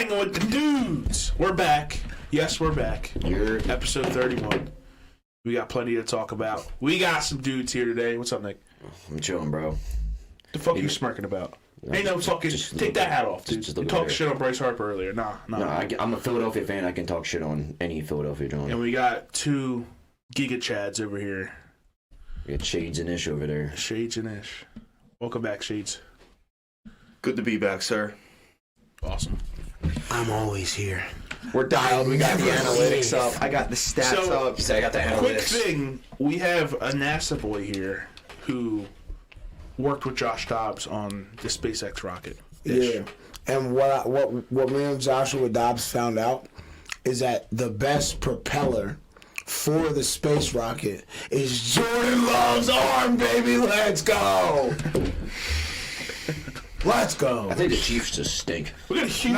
Hanging with the dudes. We're back. Yes, we're back. Episode 31. We got plenty to talk about. We got some dudes here today. What's up, Nick? I'm chilling, bro. The fuck are you smirking about? Ain't no fucking... Take that hat off, dude. You talked shit on Bryce Harper earlier. Nah. I'm a Philadelphia fan. I can talk shit on any Philadelphia joint. And we got two Giga Chads over here. We got Shades and Ish over there. Shades and Ish. Welcome back, Shades. Good to be back, sir. Awesome. I'm always here. We're dialed. We got the analytics up. I got the stats up. So I got the analytics. Quick thing. We have a NASA boy here who worked with Josh Dobbs on the SpaceX rocket. Yeah. And what me and Joshua Dobbs found out is that the best propeller for the space rocket is Jordan Love's arm, baby. Let's go. Let's go. I think the Chiefs just stink. We got a huge...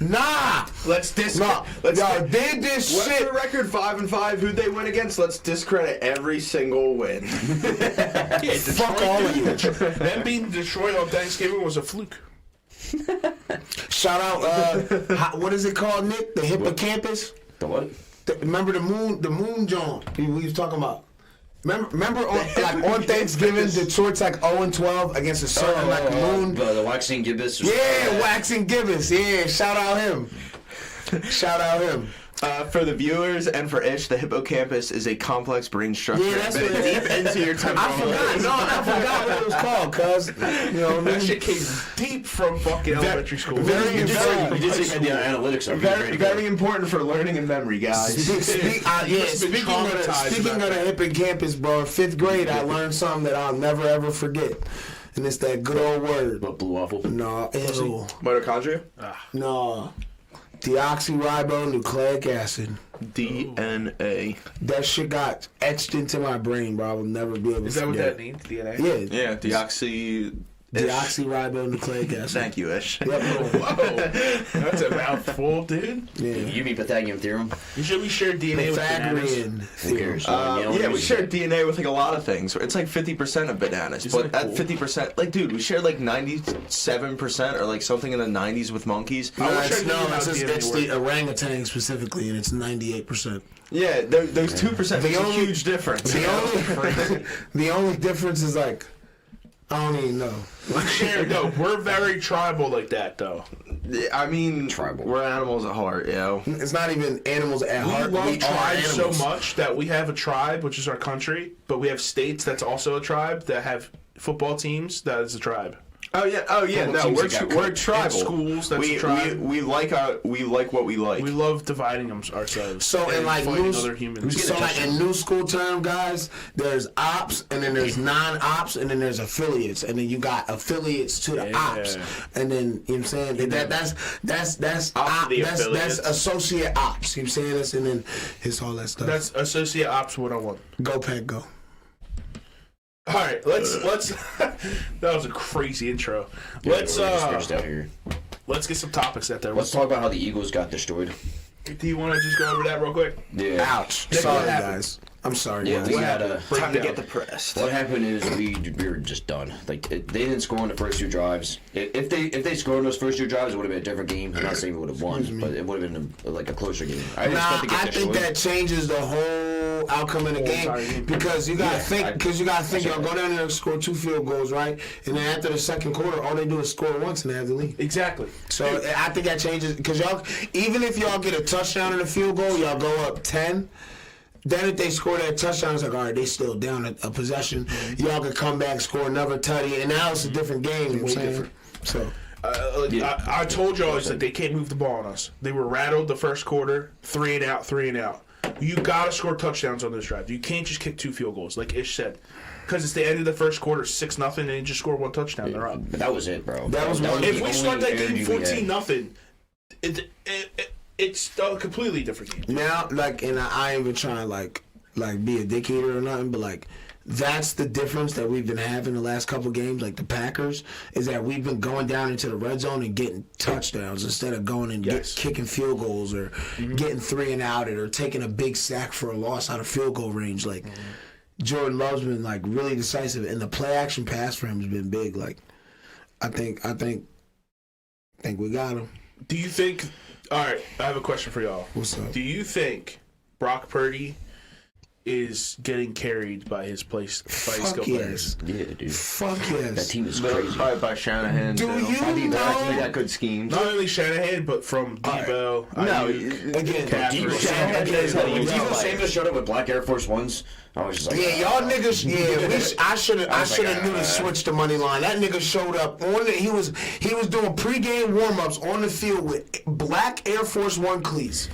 Nah. Let's They did What's shit. the record? 5-5. Who'd they win against? Let's discredit every single win. Fuck all of you. Them beating Detroit on Thanksgiving was a fluke. Shout out, what is it called, Nick? The hippocampus? The what? Remember the moon John we was talking about? Remember on Thanksgiving, Detroit's like 0-12 against a certain moon. The Waxing Gibbous. Yeah, Waxing Gibbous. Yeah, shout out him. For the viewers and for Ish, the hippocampus is a complex brain structure. Yeah, that's what it is. Deep into your temporal I forgot what it was called, cuz. You know what I mean? That shit came deep from fucking elementary school. Very You just had the analytics up. Very important for learning and memory, guys. Speaking of the hippocampus, bro, in 5th grade, I learned something that I'll never ever forget. And it's that good old word. But blue waffle? No, ew. Mitochondria? No. Deoxyribonucleic acid. DNA. That shit got etched into my brain, bro. I will never be able to Is that what forget that means? DNA? Yeah. Yeah, Deoxyribonucleic acid. Thank you, Ish. Yep. Whoa. That's a mouthful, dude. Yeah. You mean Pythagorean theorem? You should we share DNA with bananas? Pythagorean Who cares? Yeah, we share DNA with like a lot of things. It's like 50% of bananas, Isn't but it at cool? 50%, like, dude, we share like 97% or like something in the 90s with monkeys. I wish I knew No, how it's DNA the worked. orangutan specifically, and it's 98%. Yeah, those 2% makes a huge difference. The only difference is like, I don't even know. We're very tribal like that, though. I mean, Tribal. We're animals at heart, yo. It's not even animals at heart. We love are tribes so animals. much that we have a tribe, which is our country, but we have states that's also a tribe that have football teams that is a tribe. Oh yeah. No, teams we're that got we're cooked. tribal. In schools, that's we, a tribe. we like what we like. We love dividing them ourselves. So in and like fighting new, other humans. so like in new school term, guys, there's ops, and then there's non-ops, and then there's affiliates, and then you got affiliates to the ops, and then you know what I'm saying that's affiliates. associate ops. You know what I'm saying that's, and then it's all that stuff. That's associate ops 101. Go Pack Go. All right, let's. That was a crazy intro. Let's We're just out here. let's get some topics out there. Let's talk about how the Eagles got destroyed. Do you want to just go over that real quick? Yeah. Ouch. Nick, Sorry, what happened? guys. I'm sorry, Yeah, guys. we had Break Time to down. get depressed. What happened is we were just done. Like they didn't score on the first 2 drives. If they scored on those first 2 drives, it would have been a different game. I'm not saying we would have won, but it would have been a closer game. I didn't expect to get I think destroyed. that changes the whole outcome of the game because you gotta think y'all go down there and score 2 field goals, right? And then after the second quarter, all they do is score once and they have the lead. Exactly. So I think that changes because y'all, even if y'all get a touchdown and a field goal, y'all go up 10. Then if they score that touchdown, it's like, all right, they still down a possession. Y'all can come back, score another tutty, and now it's a different game. You know what I'm saying? So. I told y'all that they can't move the ball on us. They were rattled the first quarter, 3 and out. You gotta score touchdowns on this drive. You can't just kick 2 field goals, like Ish said, because it's the end of the first quarter, 6-0, and they just score 1 touchdown. They're up. But that was it, bro. That was one. If we start that energy game we had. 14-0, it's a completely different game. Now, like, and I ain't even trying to like be a dickheater or nothing, but like that's the difference that we've been having the last couple games, like the Packers, is that we've been going down into the red zone and getting touchdowns instead of going and kicking field goals or getting 3 and outed or taking a big sack for a loss out of field goal range. Like Jordan Love's been like really decisive, and the play action pass for him has been big. Like I think think we got him. Do you think? All right, I have a question for y'all. What's up? Do you think Brock Purdy is getting carried by his skill players? Yeah, dude. Fuck yes. That team is crazy. Probably by Shanahan. Do too. you I think know- they got good schemes. Not only Shanahan, but from Debo. No, Again, Caffrey. Shanahan knows how to use Debo players. Samuel showed up with black Air Force Ones. I was just like, yeah, y'all niggas. Yeah, I should have knew to switch the money line. That nigga showed up on the. He was doing pregame warm-ups on the field with black Air Force One cleats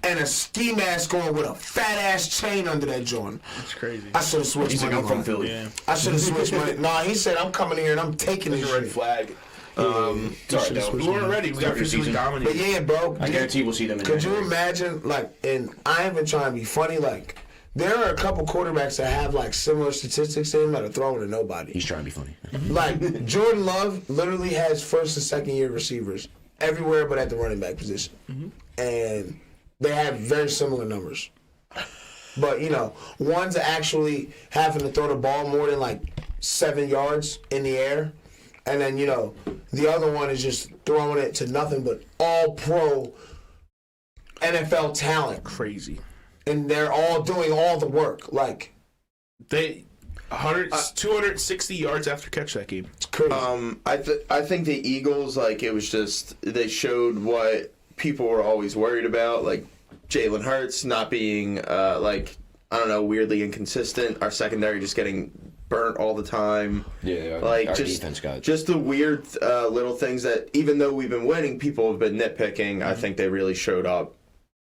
and a ski mask on with a fat ass chain under that joint. That's crazy. I should have switched. He's like, money I'm from line. Philly. Yeah. I should have switched money. Nah, he said I'm coming here and I'm taking this There's a red shit. flag. Sorry, though. We weren't ready. We got Start your physically season. But dominated. yeah, bro. I guarantee we'll see them in Could the you imagine, like, and I ain't been trying to be funny, like, there are a couple quarterbacks that have, like, similar statistics to him that are throwing to nobody. He's trying to be funny. Like, Jordan Love literally has first and second year receivers everywhere but at the running back position. And they have very similar numbers. But, you know, one's actually having to throw the ball more than, like, 7 yards in the air. And then, you know, the other one is just throwing it to nothing but all-pro NFL talent. Crazy. And they're all doing all the work. Like, They 260 yards after catch that game. it's crazy. I think the Eagles, like, it was just they showed what people were always worried about, like Jalen Hurts not being like, I don't know, weirdly inconsistent. Our secondary just getting burnt all the time. Yeah, like our just defense got just the weird little things that even though we've been winning, people have been nitpicking. I think they really showed up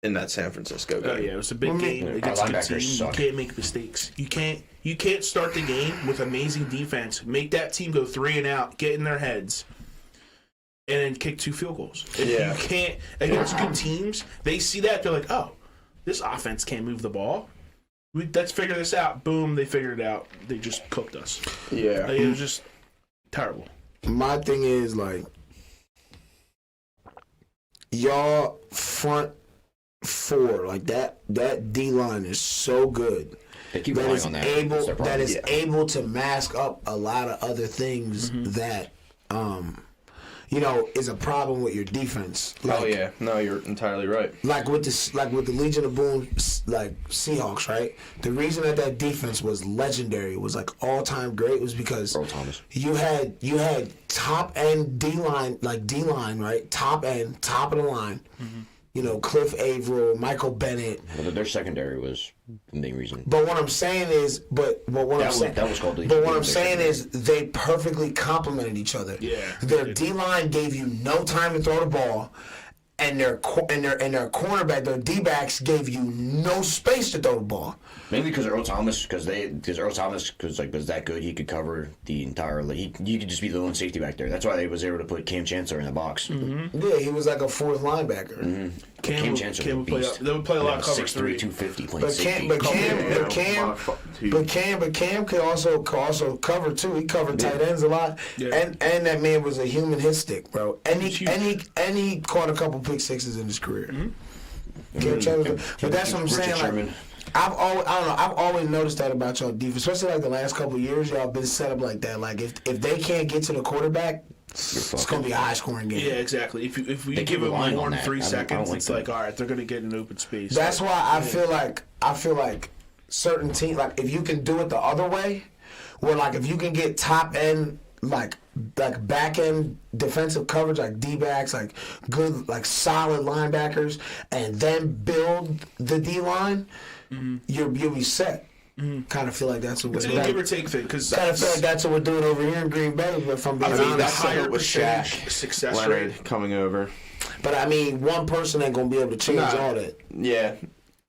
in that San Francisco game. Oh yeah, it was a big game against a good team. You can't make mistakes. You can't start the game with amazing defense. Make that team go 3 and out, get in their heads, and then kick 2 field goals. If Yeah. you can't against good teams, they see that they're like, oh, this offense can't move the ball. Let's figure this out. Boom, they figured it out. They just cooked us. Yeah. Like, it was just terrible. My thing is, like, y'all front four, like that D line is so good. They keep That relying is on that. able That's their problem. that is able to mask up a lot of other things that you know is a problem with your defense. Like, Oh yeah. No, you're entirely right. like with the Legion of Boom, like Seahawks, right? The reason that defense was legendary, was like all time great, was because Earl Thomas. you had top end D line, right? Top end, top of the line. You know, Cliff Averill, Michael Bennett. Well, their secondary was the main reason. But what I'm saying is, but what I'm saying, that was called but what I'm saying is, they perfectly complemented each other. Yeah. Their D line gave you no time to throw the ball, and their cornerback, their D backs gave you no space to throw the ball. Mainly because Earl Thomas, because Earl Thomas was that good, he could cover the entire. He could just be the lone safety back there. That's why they was able to put Cam Chancellor in the box. Yeah, he was like a fourth linebacker. Cam Chancellor would play. They would play a lot of cover 6'3", 3. 250 playing But safety. Cam could also cover too. He covered tight ends a lot, Yeah. and that man was a human hit stick, bro. And he caught a couple pick sixes in his career. Cam Chancellor, but that's what I'm saying. Like, Sherman. I've always noticed that about y'all defense, especially like the last couple of years. Y'all been set up like that. Like if they can't get to the quarterback, it's gonna be a high scoring game. Yeah, exactly. If we They give keep them relying more on than that. 3 I don't seconds, like it's that. like, all right, they're gonna get in open space. That's why I feel like certain teams, like if you can do it the other way, where like if you can get top end like back end defensive coverage, like D backs, like good, like solid linebackers, and then build the D line, you'll be set. Kind of feel like that's what It's we're a give or doing. take thing because Kind of feel like that's what we're doing over here in Green Bay. But if I'm being I mean, honest, that's higher it with percentage Shaq, success Leonard rate. coming over. but I mean, one person ain't gonna be able to change Nah. all that. Yeah.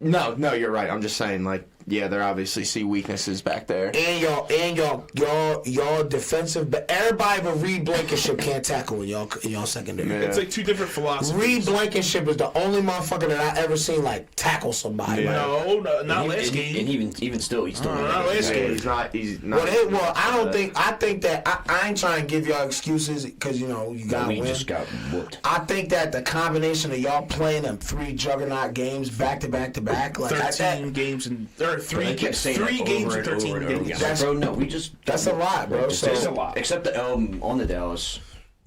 No, you're right. I'm just saying, like, yeah, they obviously see weaknesses back there. And y'all defensive, but everybody but Reed Blankenship can't tackle in y'all secondary. Yeah. It's like 2 different philosophies. Reed Blankenship is the only motherfucker that I ever seen like tackle somebody. Yeah. Like, No, not last game. And even still, he's still not last Yeah, game. he's not. I don't think. I think that I ain't trying to give y'all excuses because you got to we win. just got whooped. I think that the combination of y'all playing them 3 juggernaut games back to back to back, like 13 games and or three They kept saying three that games over and and 13 over and over games. again. Like, bro, no, we just that's a lot, bro. Just, So it's a lot. Except the on the Dallas,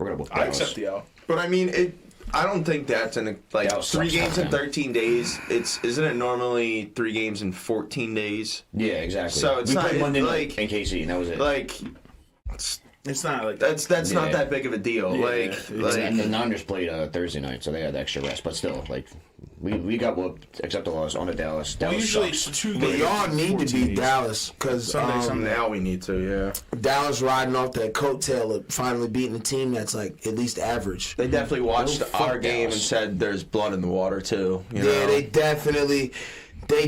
We're gonna whoop I Dallas. accept the L. But I mean, I don't think that's in like Dallas 3 sucks games in down. 13 days. Isn't it normally 3 games in 14 days? Yeah, exactly. So it's we not played Monday like- night in KC, and that was it. Like It's not like that's not that big of a deal. Yeah, and the Niners played Thursday night, so they had extra rest. But still, like we got whooped, except the loss on the Dallas. Well, Dallas usually sucks. it's 2 But games. y'all need to 14 beat days. Dallas because Sunday. now we need to, yeah. Dallas riding off that coattail of finally beating a team that's like at least average. They definitely watched Oh, fuck our game Dallas. and said there's blood in the water too. You Yeah, know? they definitely. They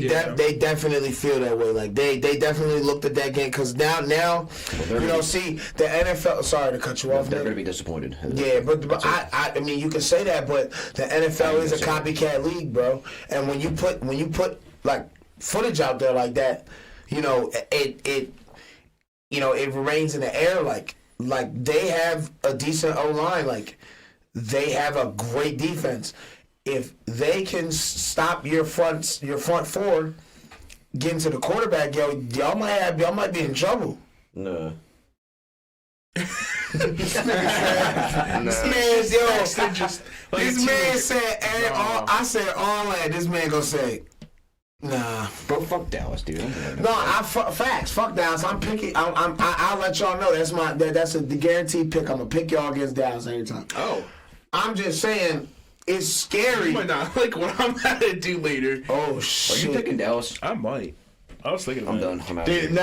definitely feel that way. Like they definitely looked at that game because now they're you know gonna- see the NFL. Sorry to cut you off. They're Nick. going to be disappointed. Yeah, but I mean you can say that, but the NFL is a copycat league, bro. And when you put like footage out there like that, you know it remains in the air. Like they have a decent O line. Like they have a great defense. If they can stop your front four, getting to the quarterback, y'all might be in trouble. No. This man said, I said all that. This man gonna say, nah. Bro, fuck Dallas, dude. No, facts. Fuck Dallas. I'm picking. I'll let y'all know. That's a guaranteed pick. I'm gonna pick y'all against Dallas every time. Oh. I'm just saying, it's scary. You might not like what I'm gonna do later. Oh Are shit. you picking Dallas? I might. I was thinking I'm about done. it. I'm out. Dude, no,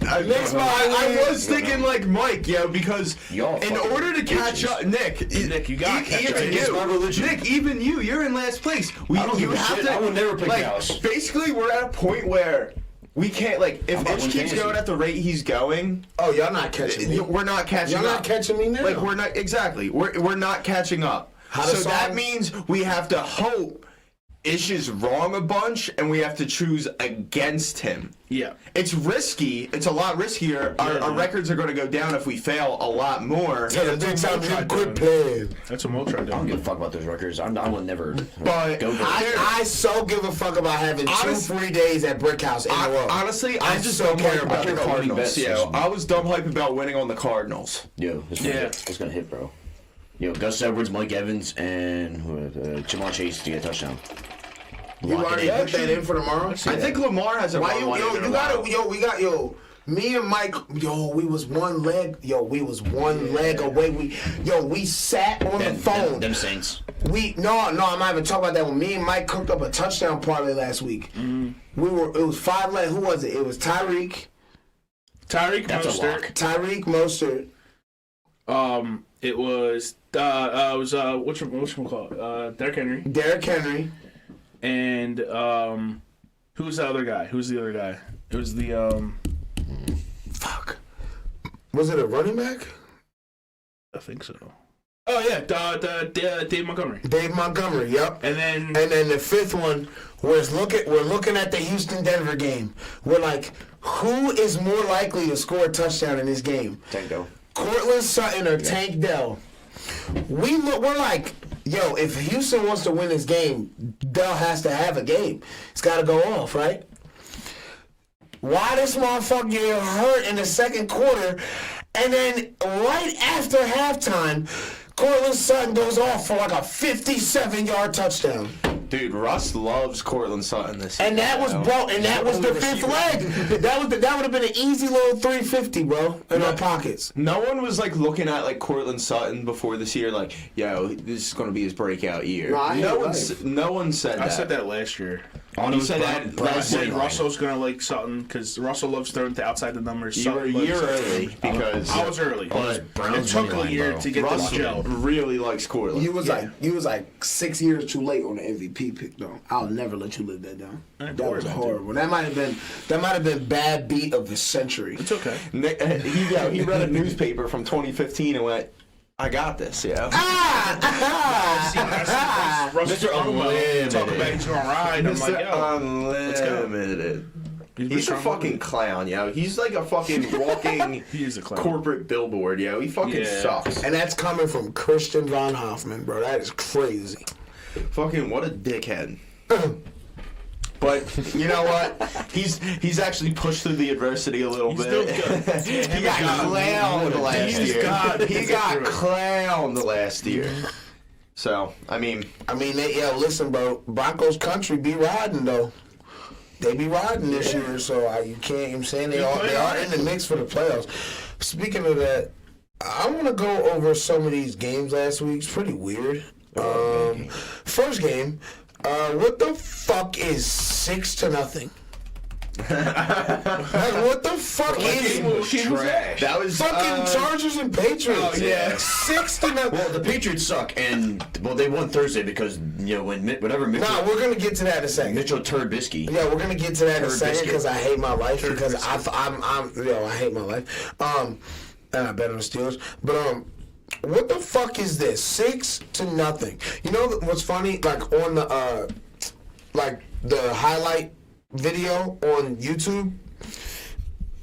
I was thinking like Mike, because Y'all in fucking order to catch bitches. up, Nick, you gotta catch up. even It's my religion. Nick, even you're in last place. I don't give a shit. I will never pick like, Dallas. Basically, we're at a point where we can't like if I'm not Itch one keeps fantasy. going at the rate he's going, Oh, y'all not catching me. we're not catching Y'all up. not catching me now. Like we're not exactly. We're not catching up. How So does that song- means we have to hope Ish is wrong a bunch, and we have to choose against him. Yeah. It's risky. It's a lot riskier. Our records are going to go down if we fail a lot more. Yeah, that's tell what me Mo to tried quit doing. playing. That's what Mo tried I don't doing. give a fuck about those records. I will never But go there. I so give a fuck about having Honest- 2 free days at Brick House in a row. Honestly, I I'm just so dumb care hype about about the it. Cardinals. Bets Yeah, season. I was dumb hype about winning on the Cardinals. Yo, it's gonna hit, bro. Yo, Gus Edwards, Mike Evans, and Jamar Chase to get a touchdown. You Lock it already in. put that in for tomorrow? I think Lamar has a Why run you one in a while. me and Mike, we was one leg away. We sat on the phone. Them Saints. No, I'm not even talking about that one. Me and Mike cooked up a touchdown parlay last week. It was 5 legs. Who was it? It was Tyreek That's a lock. Mostert. It was whatchamacallit? Derrick Henry. And who's the other guy? It was the Fuck. Was it a running back? I think so. Oh yeah, Dave Montgomery. Dave Montgomery. Yep. And then And then the 5th one was we're looking at the Houston-Denver game. We're like, who is more likely to score a touchdown in this game? Tango. Cortland Sutton or Tank Dell? We're like, if Houston wants to win this game, Dell has to have a game. It's got to go off, right? Why this motherfucker get hurt in the second quarter, and then right after halftime, Cortland Sutton goes off for like a 57-yard touchdown. Dude, Russ loves Cortland Sutton this year. And that was the 5th leg. That would have been an easy little 350, bro, in our pockets. No one was like looking at like Cortland Sutton before this year, like, this is going to be his breakout year. No, I hate No one said that. I said that last year. You said that I last said year. Russell's gonna like Sutton because Russell loves throwing to outside the numbers. You were a Sutton year loves- early because I was early. It took a year to get this Russell gel. really likes Cortland. You was like 6 years too late on the MVP pick, though. I'll never let you live that down. Don't That worry was about it. horrible. That might have been bad beat of the century. It's okay. Nick, he read a newspaper from 2015 and went, I got this, yeah. Russell Unlimited. talk about he's gonna ride. I'm like, yo, Unlimited. He's a fucking clown, yo. He's like a fucking walking he is a clown. corporate billboard, yo. He fucking Yeah. sucks. And that's coming from Christian von Hoffman, bro. That is crazy. Fucking what a dickhead. But you know what? He's actually pushed through the adversity a little bit. Still good. He got clowned last year. He got clowned last year. So, I mean, listen, bro. Broncos country be riding though. They be riding this year, so you can't. I'm saying they are in the mix for the playoffs. Speaking of that, I want to go over some of these games last week. It's pretty weird. First game, what the fuck is 6-0? What the fuck is trash? that was fucking Chargers and Patriots? Oh, yeah. 6-0. Well, the Patriots suck, and they won Thursday because whenever Mitchell. Nah, we're gonna get to that in a second. Mitchell Trubisky. Yeah, we're gonna get to that in a second Biscuit. because I hate my life because I hate my life. And I bet on the Steelers, but what the fuck is this? 6-0. You know what's funny? Like on the the highlight video on YouTube,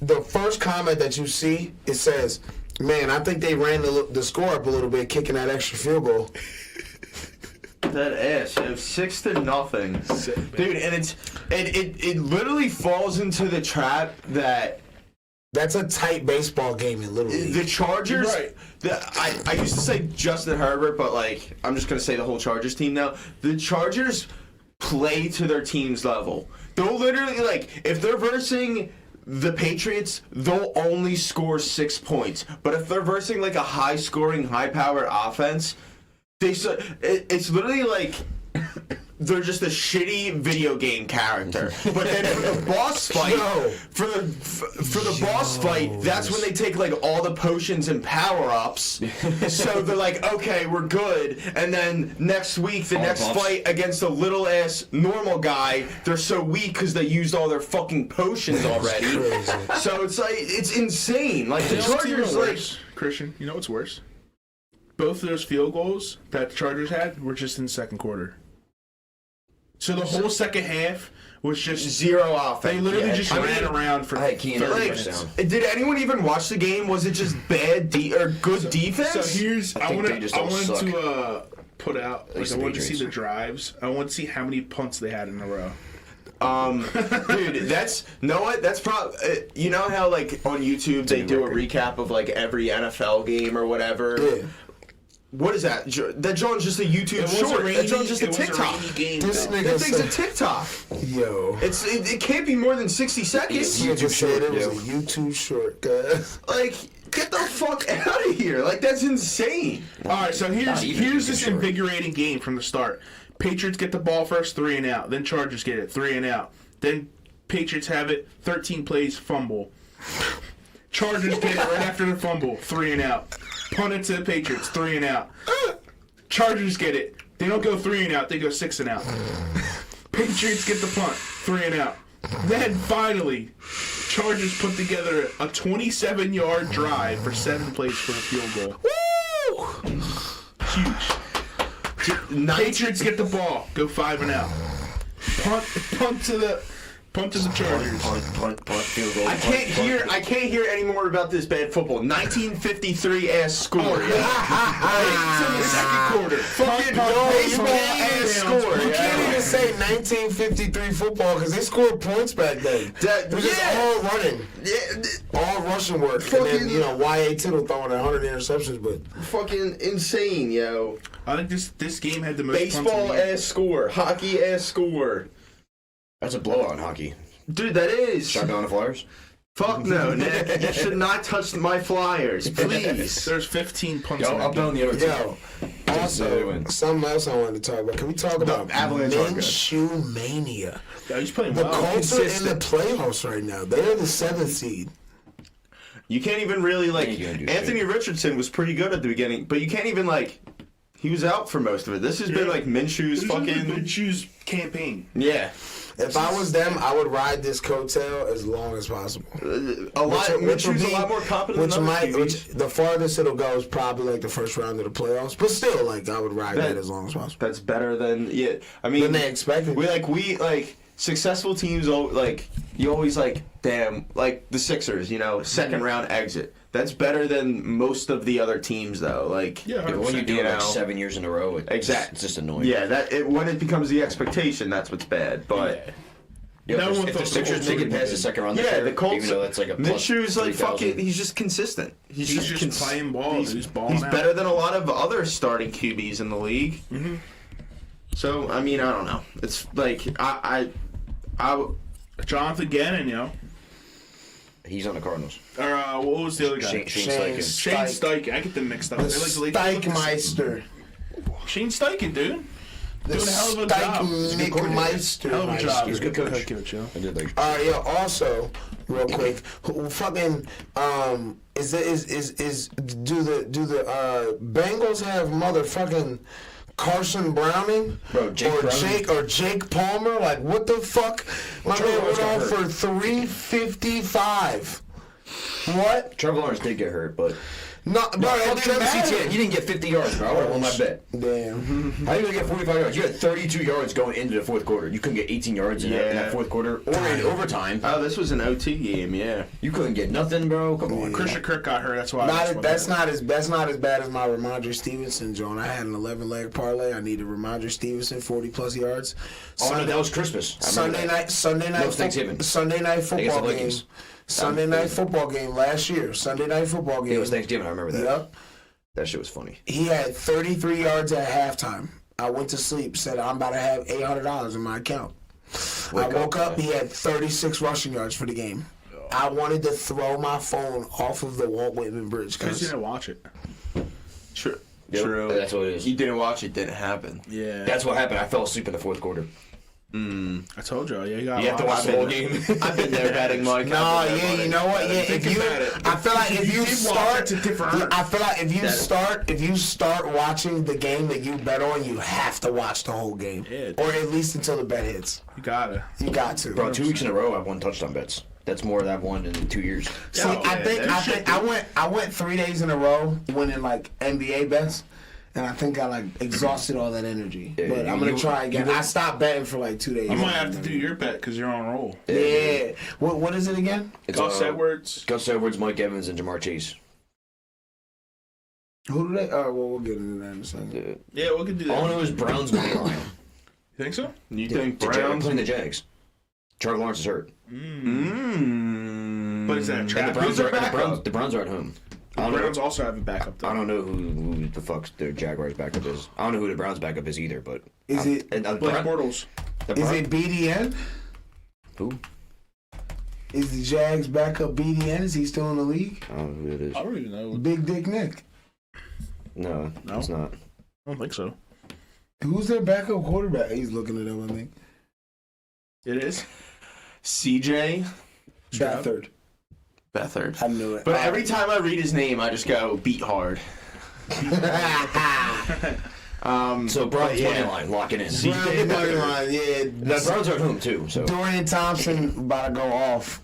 the first comment that you see, it says, "Man, I think they ran the score up a little bit, kicking that extra field goal." that ass. It was 6-0, dude, and it literally falls into the trap that. That's a tight baseball game in Little League. The Chargers, Right. I used to say Justin Herbert, but like I'm just gonna say the whole Chargers team now. The Chargers play to their team's level. They'll literally if they're versing the Patriots, they'll only score 6 points. But if they're versing a high-scoring, high-powered offense, it's literally like. They're just a shitty video game character. But then for the boss fight, boss fight, that's when they take all the potions and power-ups. So they're like, okay, we're good. And then next week, the next fight against a little-ass normal guy, they're so weak because they used all their fucking potions already. So it's insane. The Chargers, Christian, you know what's worse? Both of those field goals that the Chargers had were just in the second quarter. So the whole second half was just zero offense. They literally just ran around for 30 minutes. Did anyone even watch the game? Was it just bad or good defense? So here's I wanted to put out I wanted to see the drives. I want to see how many punts they had in a row. Dude, that's probably you know how on YouTube they do a recap of every NFL game or whatever. Yeah. What is that? That John's just a YouTube short. That John's just a TikTok. This nigga That thing's a TikTok. Yo. It can't be more than 60 seconds. He just said it was a YouTube short, guys. Get the fuck out of here. That's insane. All right, so here's this invigorating game from the start. Patriots get the ball first, 3 and out. Then Chargers get it, 3 and out. Then Patriots have it, 13 plays, fumble. Chargers get it right after the fumble, 3 and out. Punt it to the Patriots, 3 and out. Chargers get it. They don't go 3 and out, they go 6 and out. Patriots get the punt, 3 and out. Then finally, Chargers put together a 27-yard drive for 7 plays for a field goal. Woo! Huge. Patriots get the ball, go 5 and out. Punt to the Chargers. Punt, field goal. I can't hear any more about this bad football. 1953 ass score. To the second quarter. Fucking baseball ass score. You can't even say 1953 football because they scored points back then. It was just all running. All rushing work. And then, Y.A. Tittle throwing 100 interceptions, but fucking insane, yo. I think this game had the most baseball ass score. Hockey ass score. That's a blowout in hockey. Dude, that is. Shotgun the Flyers? Fuck no, Nick. You should not touch my Flyers, please. There's 15 punts. Yo, I'm down the other team. yo. Also, something else I wanted to talk about. Can we talk about Avalanche are good. Minshew mania? Yeah, he's playing The well. Colts are in the playoffs right now. They are the 7th seed. You can't even really Anthony shit. Richardson was pretty good at the beginning, but you can't even he was out for most of it. This has been Minshew's Minshew's campaign. Yeah. If I was them, I would ride this coattail as long as possible. Minshew's a lot more competent than other QBs. The farthest it'll go is probably the first round of the playoffs. But still, I would ride that as long as possible. That's better than I mean than they expected. We successful teams you always damn the Sixers, second round exit. That's better than most of the other teams though. When you do it 7 years in a row, it's just annoying. Yeah, when it becomes the expectation, that's what's bad. But Yeah, That one if the thought Sixers make it past the second round, this Yeah, year, the Colts. even though that's like a plus Minshew's like 3,000. fucking. He's just consistent. He's just playing ball. He's balling He's out. better than a lot of other starting QBs in the league. Mm-hmm. So I mean, I don't know. It's like I Jonathan Gannon, He's on the Cardinals. Or what was the other guy? Shane Shane Steichen. Shane Steichen. I get them mixed up. The They're like the Lakers. Steichmeister. Shane Steichen, dude. The Doing a hell of a job. Steichmeister. Hell of a job. He's a good coach. Yo. I did like. All right, yo. Also, real quick, fucking, do the Bengals have motherfucking Carson Browning, Bro, Jake Palmer? Like, what the fuck? My Trevor man went Lawrence on got for 355. What? Trevor Lawrence did get hurt, but No, bro, it didn't matter. He didn't get 50 yards, bro. I would have won my bet. Damn. How are you gonna get 45 yards? You had 32 yards going into the fourth quarter. You couldn't get 18 yards in that fourth quarter or in overtime. Oh, this was an OT game. Yeah. You couldn't get nothing, bro. Come on. Christian Kirk got hurt. That's why. That's not as bad as my Ramondre Stevenson joint. I had an 11-leg parlay. I needed Ramondre Stevenson 40+ yards. Oh, no, that was Christmas. Sunday night Thanksgiving. Sunday night football the game. Vikings. Sunday night football game last year. Sunday night football game. It was Thanksgiving. I remember that. Yep. That shit was funny. He had 33 yards at halftime. I went to sleep. Said I'm about to have $800 in my account. I woke up. He had 36 rushing yards for the game. I wanted to throw my phone off of the Walt Whitman Bridge. Because you didn't watch it. True. Yep, True. that's what it is. You didn't watch it. Didn't happen. Yeah. That's what happened. I fell asleep in the fourth quarter. I told you. Yeah, you got. You have to watch the whole game. I've been there betting, Mike. No, yeah, you know what? Yeah, if you, I feel like if you start, I feel like if you start watching the game that you bet on, you have to watch the whole game, or at least until the bet hits. You gotta. You got to. Bro, 2 weeks in a row, I've won touchdown bets. That's more than I've won in 2 years. See, I went 3 days in a row winning like NBA bets. And I think I like exhausted all that energy. Yeah, but I'm gonna try again. I stopped betting for like 2 days. You might have to do your bet because you're on a roll. Yeah. What is it again? It's Gus Edwards. Gus Edwards, Mike Evans, and Jamar Chase. Who do they? Oh, well, we'll get into that in a second. Yeah, we can do that. All I know is Browns money line. You think so? You think The Jags Browns? playing the Jags. Trevor Lawrence is hurt. But is that a And trap? the Browns, Who's their are, and the, Browns, backup? the Browns are at home. The Browns also have a backup though. I don't know who the fuck their Jaguars backup is. I don't know who the Browns backup is either, but Is it? Blake Bortles. Is it BDN? Who? Is the Jags backup BDN? Is he still in the league? I don't know who it is. I don't even know. Big Dick Nick. No, it's not. I don't think so. Who's their backup quarterback? He's looking it up, I think. It is. CJ Beathard. Beathard. I knew it. But every time I read his name, I just go beat hard. So Browns money line, lock it in. Brown money line, The yeah. Browns are at home too, so Dorian Thompson about to go off.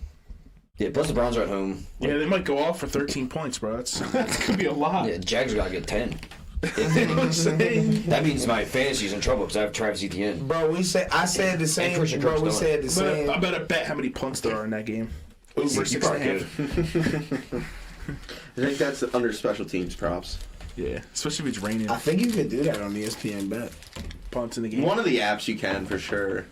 yeah. Plus the Browns are at home. Yeah, they might go off for 13 points, bro. That could be a lot. Yeah, Jags gotta get 10. I'm saying. That means my fantasy's in trouble because I have Travis Etienne. Bro, I said the same. Christian Bro, Kirk's we done. said the same. I better bet how many punts there are in that game. Over You 6.5. I think that's under special teams props. Yeah, especially if it's raining. I think you could do that on ESPN Bet. Punts in the game. One of the apps you can for sure.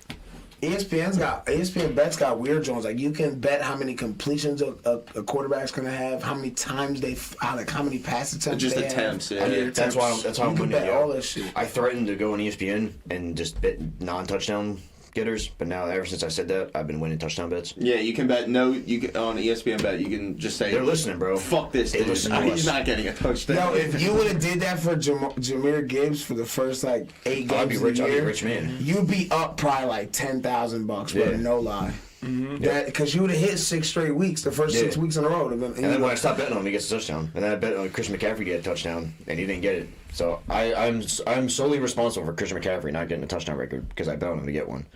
ESPN Bet's got weird joints. Like you can bet how many completions a quarterback's gonna have, how many times how many pass attempts. Just they attempts, have. yeah. That's why I'm You can winning. bet yo. all that shit. I threatened to go on ESPN and just bet non-touchdown getters, but now ever since I said that, I've been winning touchdown bets. Yeah, you can bet you can, on ESPN Bet. You can just say They're listening, bro. fuck this They dude. listen to He's us. not getting a touchdown. Yo, if you would have did that for Jahmyr Gibbs for the first like 8 games I'd be rich. of I'd the be a year, rich man. you'd be up probably like $10,000, bro. Yeah. No lie. That because you would have hit 6 straight weeks, the first 6 weeks in a row. And then when I stopped betting on him, he gets a touchdown. And then I bet on Christian McCaffrey to get a touchdown, and he didn't get it. So I'm solely responsible for Christian McCaffrey not getting a touchdown record because I bet on him to get one.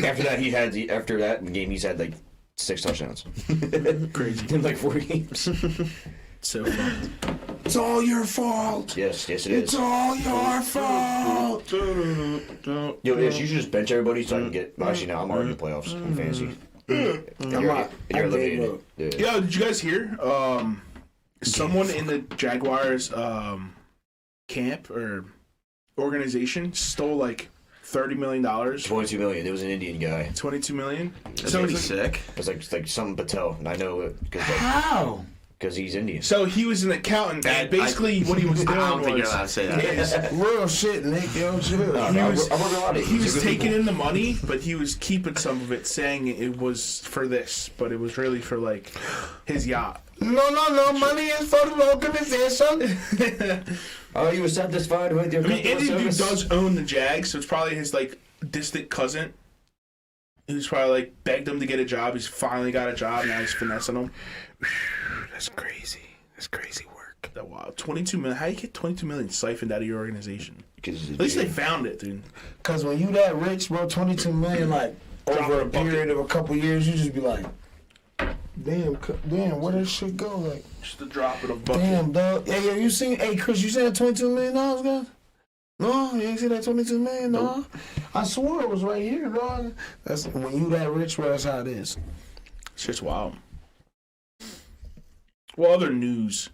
After that game, he's had like 6 touchdowns. Crazy. In like 4 games. So fun. It's all your fault. Yes, it It's is. all your fault. Yo, Ish, you should just bench everybody so I can get. Well, actually, no, I'm already in the playoffs in fantasy. You're eliminated. Yeah. Yo, did you guys hear? Someone in the Jaguars camp or organization stole like $30 million. $22 million. It was an Indian guy. $22 million. So he's sick. It was like something Patel, and I know it How? because he's Indian. So he was an accountant, and basically what he was doing I don't think you're was allowed to say that. Real shit, Nick. Yo, chill. he was taking in the money, but he was keeping some of it, saying it was for this, but it was really for like his yacht. No. Money is for the organization. Oh, you were satisfied with your I mean, customer Indian dude service? does own the Jags, so it's probably his like distant cousin. Who's probably like begged him to get a job. He's finally got a job. Now he's finessing him. That's crazy. That's crazy work. That wow, 22 million. How do you get 22 million siphoned out of your organization? Because At least they found it, dude. Cause when you that rich, bro, 22 million, like over a period of a couple years, you just be like, damn, where did shit go? Like, Just a drop in a bucket. damn, dog. Hey, you seen? Hey, Chris, you seen that $22 million, guys? No, you ain't see that $22 million, dog. I swore it was right here, dog. That's when you that rich, bro. That's how it is. It's just wild. Well, other news.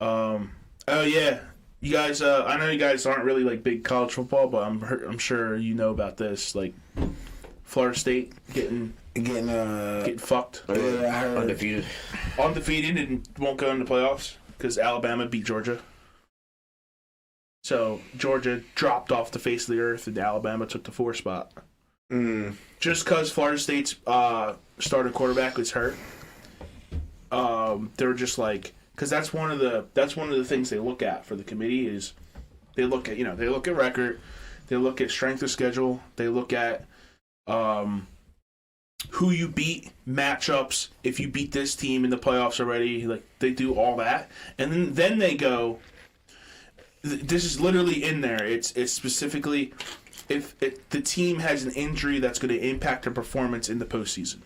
Oh yeah, you guys. I know you guys aren't really like big college football, but I'm sure you know about this. Like Florida State getting fucked. Yeah, I heard. undefeated. And won't go into playoffs because Alabama beat Georgia. So Georgia dropped off the face of the earth, and Alabama took the 4 spot. Just because Florida State's starting quarterback was hurt. They were just like, because that's one of the things they look at for the committee is they look at record, they look at strength of schedule, they look at who you beat, matchups, if you beat this team in the playoffs already, like they do all that, and then they go. This is literally in there. It's specifically if the team has an injury that's going to impact their performance in the postseason.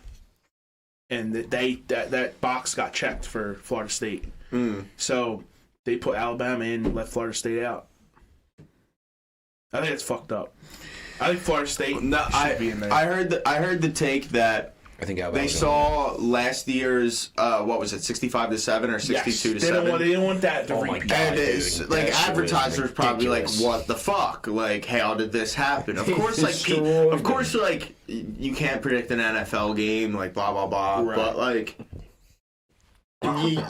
And that box got checked for Florida State. So they put Alabama in and let Florida State out. I think it's fucked up. I think Florida State should be in there. I heard the take that I think they saw last year's 65-7 or 62-7. They didn't want that to Oh my repeat. God. And it's Dude, like that shit was advertisers probably like, ridiculous. what the fuck? Like, how did this happen? Of course, like you can't predict an NFL game, like blah blah blah. Right. But like,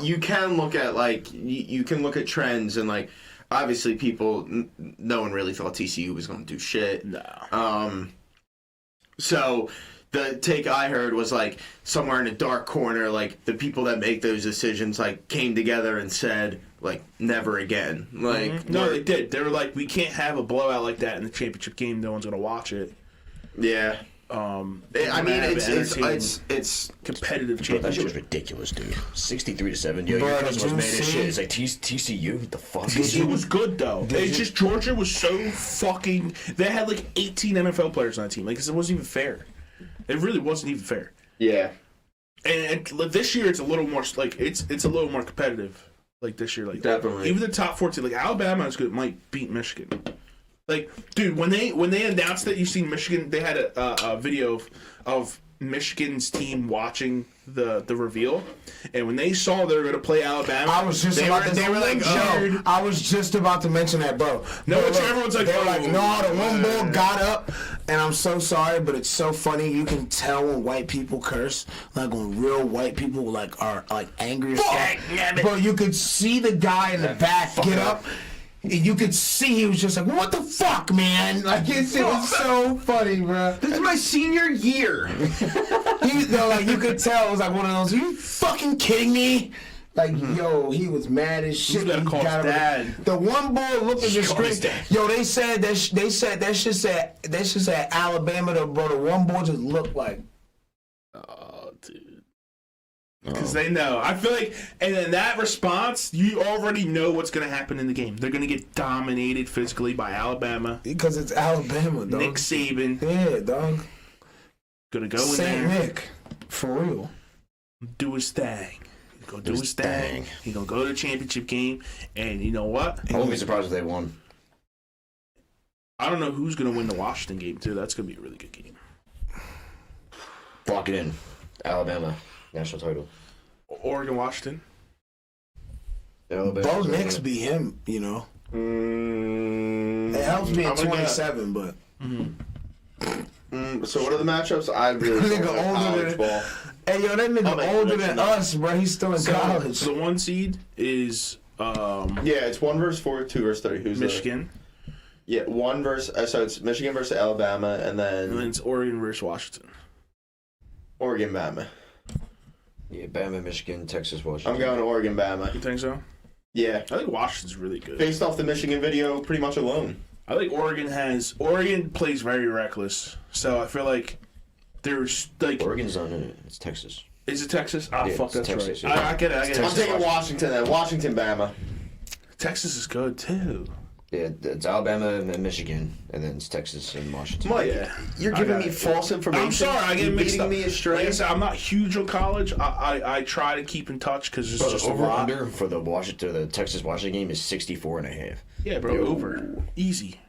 you can look at you can look at trends and like obviously no one really thought TCU was going to do shit. No. So the take I heard was like somewhere in a dark corner, like the people that make those decisions like came together and said like never again. Like No, they did. They were like, we can't have a blowout like that in the championship game. No one's gonna watch it. Yeah. I mean, it's competitive Bro, that shit was championship. ridiculous, dude. 63-7. Yo, Bro, your did cousin was you made as see- shit. It's like TCU. What the fuck? It was good though. It's just Georgia was so fucking. They had like 18 NFL players on that team. Like it wasn't even fair. It really wasn't even fair. yeah. And this year it's a little more like it's a little more competitive. Like this year, like Definitely. even the top 14, like Alabama is good, might beat Michigan. Like, dude, when they announced that, you seen Michigan, they had a video of Michigan's team watching the reveal, and when they saw they were going to play Alabama, I was just they about were to scared. I was just about to mention that, bro. No, Bro, it's look, everyone's like, they were oh, like, no, the one bull got up, and I'm so sorry, but it's so funny. You can tell when white people curse, like when real white people like are like angry as fuck. Bro, you could see the guy in the back get up. And you could see he was just like, what the fuck, man? Like, it was so funny, bro. This is my senior year. Like, you could tell it was like one of those, are you fucking kidding me? Like, yo, he was mad as shit. He's gotta He call his got him- dad. The one boy looked at the Call his screen. dad. Yo, they said that shit said Alabama. The one boy just looked like. Oh, dude. Because they know. I feel like, and in that response, you already know what's going to happen in the game. They're going to get dominated physically by Alabama. Because it's Alabama, dog. Nick Saban Yeah, dog. going to go in Saint there, Nick. For real. do his thing. He's going to do his thing. He's going to go to the championship game, and you know what? I wouldn't be surprised if they won. I don't know who's going to win the Washington game, too. That's going to be a really good game. Lock it in. Alabama. National title. Oregon, Washington. Alabama. Bo Nix beat him, you know. It helps being I'm gonna 27, but. So what are the matchups? I really Nigga don't know older college than- ball. Hey, yo, that I'll nigga make older prediction than now. us, bro. He's still in college. So the 1 seed is Yeah, it's 1 versus 4, 2 versus 3. Who's Michigan, Yeah, 1 versus. So it's Michigan versus Alabama, and and then then it's Oregon versus Washington. Oregon, Bama. Yeah, Bama, Michigan, Texas, Washington. I'm going to Oregon, Bama. You think so? Yeah, I think Washington's really good. based off the Michigan video, pretty much alone. I think Oregon plays very reckless. So I feel like there's like, Oregon's not in it. It's Texas. is it Texas? Oh Yeah, fuck, it's that's Texas, right. yeah. I get it. I'm taking Washington then. Washington, Bama. Texas is good too. Yeah, it's Alabama and Michigan, and then it's Texas and Washington. Mike, Yeah. you're I giving got me it. false information. I'm sorry, I get You're mixed leading up. me astray. Like I said, I'm not huge on college. I try to keep in touch because it's just a over lot. under for the Texas Washington game is 64.5. Yeah, bro, over easy.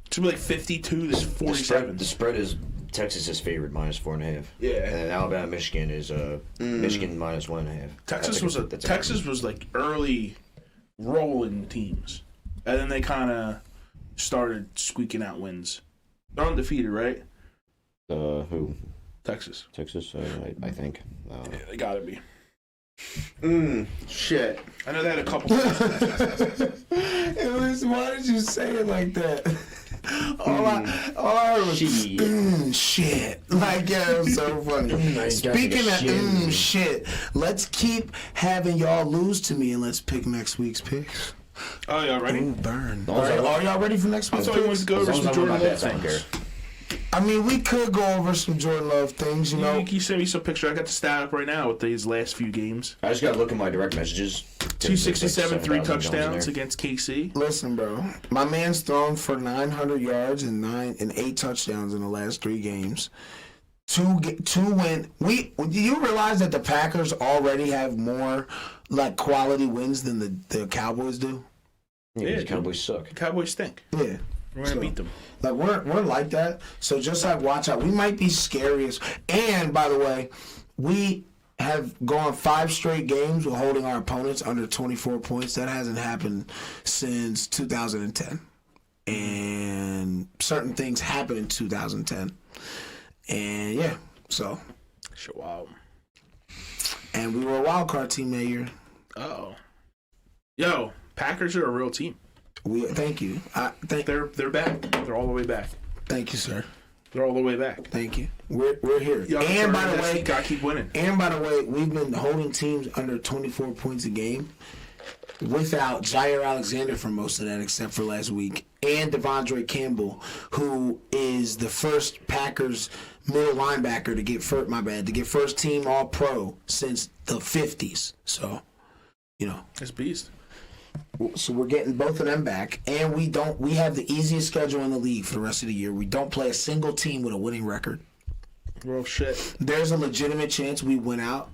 It's gonna be like 52 to 47. The spread is Texas is favored -4.5. Yeah. And then Alabama, Michigan is Michigan -1.5. Texas That's Texas was like early rolling teams, and then they kind of started squeaking out wins. They're undefeated, right? Who? Texas. Texas, I think. Yeah, they gotta be. Shit. I know they had a couple. Why did you say it like that? All I heard was shit. Like, yeah, it was so funny. Speaking of shit, let's keep having y'all lose to me and let's pick next week's picks. Oh, y'all ready? Ooh, burn. long as I- Are y'all ready for next I week's thought you wanted picks? to go over As long some as I'm Jordan on my Love bets, I don't care. things. I mean, we could go over some Jordan Love things, you know. You sent me some picture. I got the stat up right now with these last few games. I just gotta look at my direct messages. 267, 3 7,000 touchdowns in there. against KC. Listen, bro. My man's thrown for 900 yards and 8 touchdowns in the last 3 games. Two win. Do you realize that the Packers already have more like quality wins than the Cowboys do? Yeah, Yeah, the Cowboys suck. Cowboys stink. Yeah. We're gonna beat them. Like we're like that. So just like watch out. We might be scariest. And by the way, we have gone 5 straight games with holding our opponents under 24 points. That hasn't happened since 2010. And certain things happened in 2010. And yeah, so. Shit, wow. And we were a wild card team that year. Oh. Yo, Packers are a real team. Thank you. They're back. They're all the way back. Thank you, sir. They're all the way back. Thank you. We're here. Yo, And by the way, gotta keep winning. And by the way, we've been holding teams under 24 points a game without Jair Alexander for most of that, except for last week, and Devondre Campbell, who is the first Packers middle linebacker to get first team All Pro since the 50s. So, you know. It's beast. So we're getting both of them back, and we have the easiest schedule in the league for the rest of the year. We don't play a single team with a winning record. Real shit. There's a legitimate chance we win out,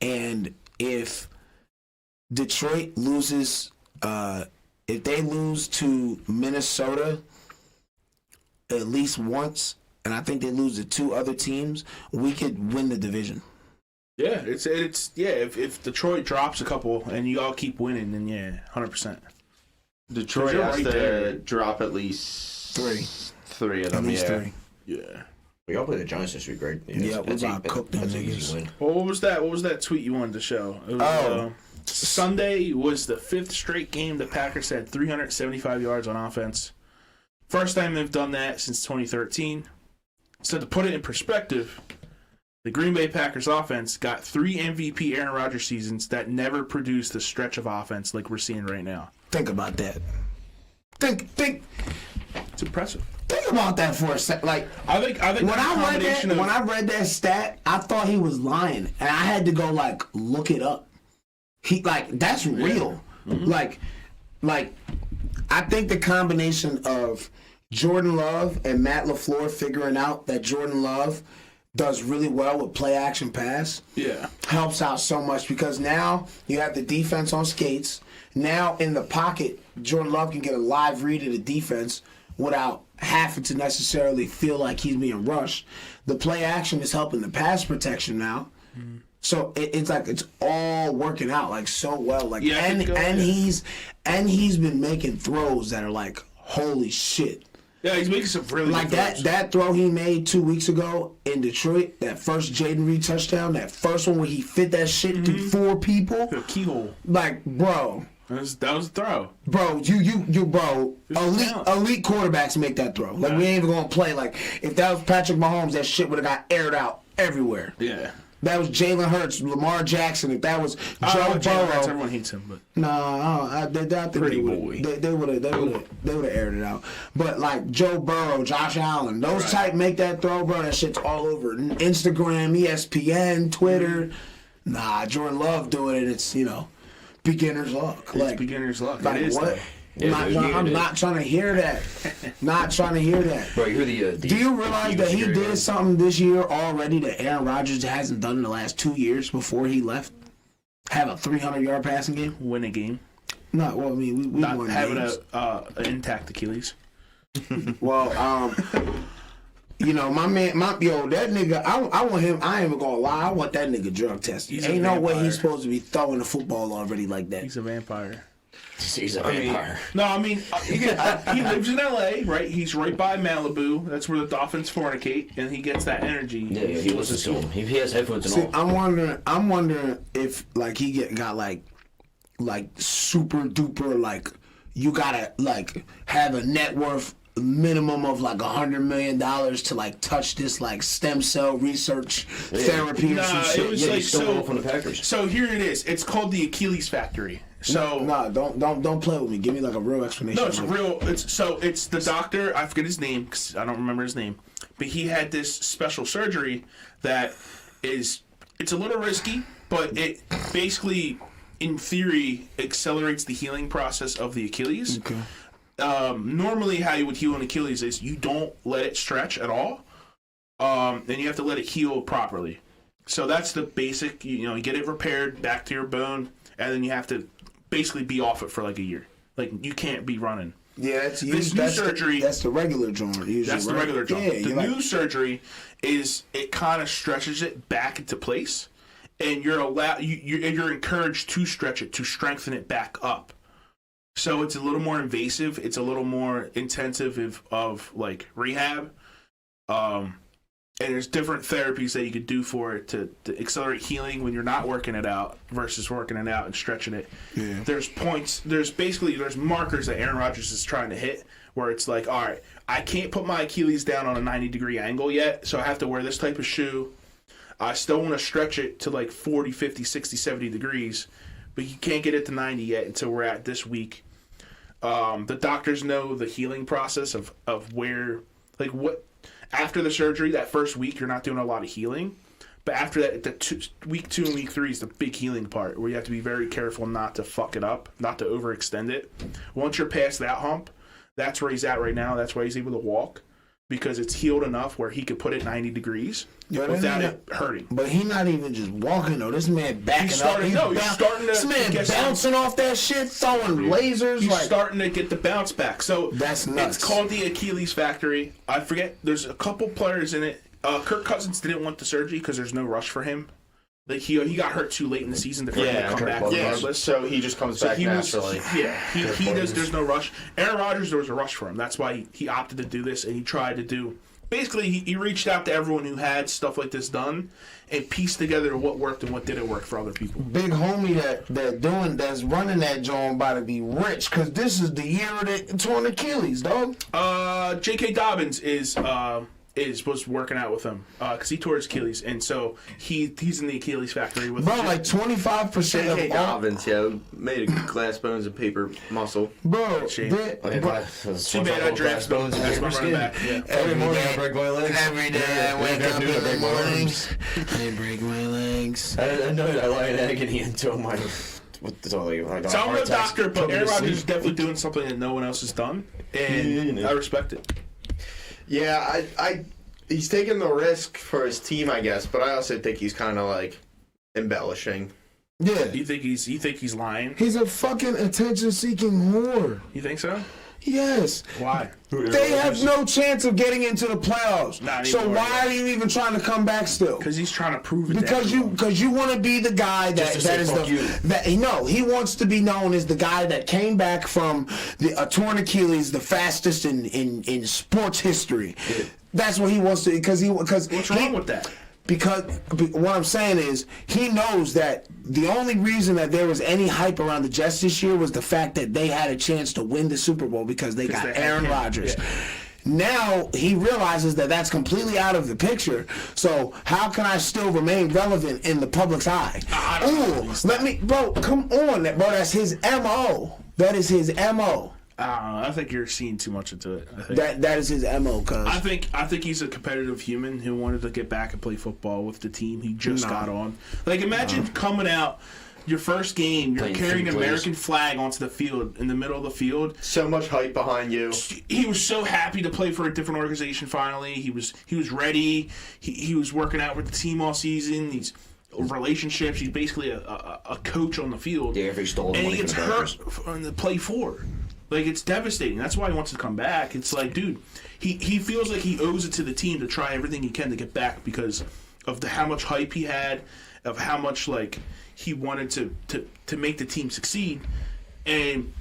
and if Detroit loses, if they lose to Minnesota at least once, and I think they lose to 2 other teams, we could win the division. Yeah, it's If Detroit drops a couple and you all keep winning, then yeah, 100%. Detroit You're has right to there. drop at least 3. 3 of At them. least Yeah. 3. Yeah. We all play the Giants this week, right? Yeah, we about cooked them that's an niggas. easy win. Well, what was that? What was that tweet you wanted to show? It was, Sunday was the 5th straight game the Packers had 375 yards on offense. First time they've done that since 2013. So to put it in perspective, the Green Bay Packers offense got 3 MVP Aaron Rodgers seasons that never produced the stretch of offense like we're seeing right now. Think about that. Think It's impressive. about that for a sec. Like I think when I read that stat, I thought he was lying, and I had to go like look it up. He that's real. Mm-hmm. Like I think the combination of Jordan Love and Matt LaFleur figuring out that Jordan Love does really well with play action pass. Yeah. Helps out so much because now you have the defense on skates. Now in the pocket, Jordan Love can get a live read of the defense without having to necessarily feel like he's being rushed. The play action is helping the pass protection now. Mm-hmm. So it's like it's all working out like so well. Like he's been making throws that are like holy shit. Yeah, he's making some really Like good throws. that throw he made 2 weeks ago in Detroit, that first Jaden Reed touchdown, that first one where he fit that shit through 4 people. The keyhole. Like, bro. That was a throw. Bro, bro, talent. elite quarterbacks make that throw. Like, we ain't even gonna play. Like, if that was Patrick Mahomes, that shit would have got aired out everywhere. Yeah. That was Jalen Hurts, Lamar Jackson. If that was Joe Burrow, Everyone hates him, but I think Pretty they would have aired it out. But like Joe Burrow, Josh Allen, those type make that throw, bro. That shit's all over Instagram, ESPN, Twitter. Nah, Jordan Love doing it. It's beginner's luck. it's beginner's luck. Like It is. what? Though. Yeah, I'm not trying to hear that. Not trying to hear that. Bro, you're the Do you realize that he did something this year already that Aaron Rodgers hasn't done in the last 2 years before he left? Have a 300-yard passing game? Win a game. No, well, I mean, we Not won having games. an intact Achilles. Well, my man, that nigga, I want him, I ain't even gonna lie, I want that nigga drug tested. He's a Ain't no way vampire. he's supposed to be throwing the football already like that. He's a vampire. He's a vampire. No, I mean, he lives in L.A., right? He's right by Malibu. That's where the Dolphins fornicate, and he gets that energy. Yeah, he listens to him. He has headphones and See, all. I'm wondering if like he got like super duper like you gotta like have a net worth minimum of like $100 million to like touch this like stem cell research therapy or some Nah, shit. it was Yeah, like he's still so. from the Packers. So here it is. It's called the Achilles Factory. So Nah, don't play with me. Give me like a real explanation. no, it's Like, real. It's the doctor. I forget his name because I don't remember his name. But he had this special surgery that it's a little risky, but it basically, in theory, accelerates the healing process of the Achilles. Okay. Normally, how you would heal an Achilles is you don't let it stretch at all, and you have to let it heal properly. So that's the basic. You get it repaired back to your bone, and then you have to basically be off it for like a year. Like you can't be running. Yeah, that's This new surgery. That's the regular joint. Usually, That's the right? regular joint. Yeah, The you're new like, surgery is it kind of stretches it back into place, and you're encouraged to stretch it to strengthen it back up. So it's a little more invasive. It's a little more intensive of like rehab. And there's different therapies that you could do for it to accelerate healing when you're not working it out versus working it out and stretching it. Yeah. There's markers that Aaron Rodgers is trying to hit where it's like, all right, I can't put my Achilles down on a 90-degree angle yet, so I have to wear this type of shoe. I still want to stretch it to like 40, 50, 60, 70 degrees, but you can't get it to 90 yet until we're at this week. The doctors know the healing process of where, like what, after the surgery, that first week, you're not doing a lot of healing. But after that, week 2 and week 3 is the big healing part, where you have to be very careful not to fuck it up, not to overextend it. Once you're past that hump, that's where he's at right now. That's why he's able to walk, because it's healed enough where he could put it 90 degrees without it hurting. But he not even just walking though. This man backing He's up. starting to This man get bouncing off that shit, throwing lasers. He's Like starting to get the bounce back. So That's nuts. It's called the Achilles Factory. I forget. There's a couple players in it. Kirk Cousins didn't want the surgery because there's no rush for him. Like he got hurt too late in the season to come back regardless. So he just comes back naturally. He does. There's no rush. Aaron Rodgers, there was a rush for him. That's why he opted to do this, and he tried to do. Basically, he reached out to everyone who had stuff like this done and pieced together what worked and what didn't work for other people. big homie that's running that joint about to be rich, because this is the year of the torn Achilles, dog. J.K. Dobbins was working out with him because he tore his Achilles, and so he's in the Achilles Factory with Bro, him. like 25% J.K. of all. Dobbins, made of glass bones and paper muscle. Bro, Shame. Too bad I drafted bones and That's my paper running skin. back. Yeah. Every morning I break my legs. Every day I wake up in the break my mornings, I break my legs. I know I lie in agony until my. So I'm no doctor, but Aaron Rodgers is definitely doing something that no one else has done, and I respect it. Yeah, he's taking the risk for his team, I guess, but I also think he's kind of like embellishing. Yeah. You think he's lying? He's a fucking attention-seeking whore. You think so? Yes. Why? They have no chance of getting into the playoffs. Not So anymore, why are you even trying to come back still? Because he's trying to prove it. Because you want to be the guy that to say, is "Fuck you." he wants to be known as the guy that came back from a torn Achilles, the fastest in sports history. Yeah. That's what he wants to What's wrong with that? Because what I'm saying is he knows that the only reason that there was any hype around the Jets this year was the fact that they had a chance to win the Super Bowl because they got Aaron Rodgers. Yeah. Now he realizes that that's completely out of the picture. So how can I still remain relevant in the public's eye? Bro, come on, bro. That's his MO. That is his MO. I think you're seeing too much into it. I think. That is his MO, cuz. I think he's a competitive human who wanted to get back and play football with the team he just got on. Like, imagine coming out your first game, you're carrying an American flag onto the field, in the middle of the field. So much hype behind you. He was so happy to play for a different organization finally. He was ready. He was working out with the team all season. He's relationships. He's basically a coach on the field. Yeah, if he stole and he gets hurt on the play forward. Like, it's devastating. That's why he wants to come back. It's like, dude, he feels like he owes it to the team to try everything he can to get back because of how much hype he had, of how much, like, he wanted to make the team succeed. And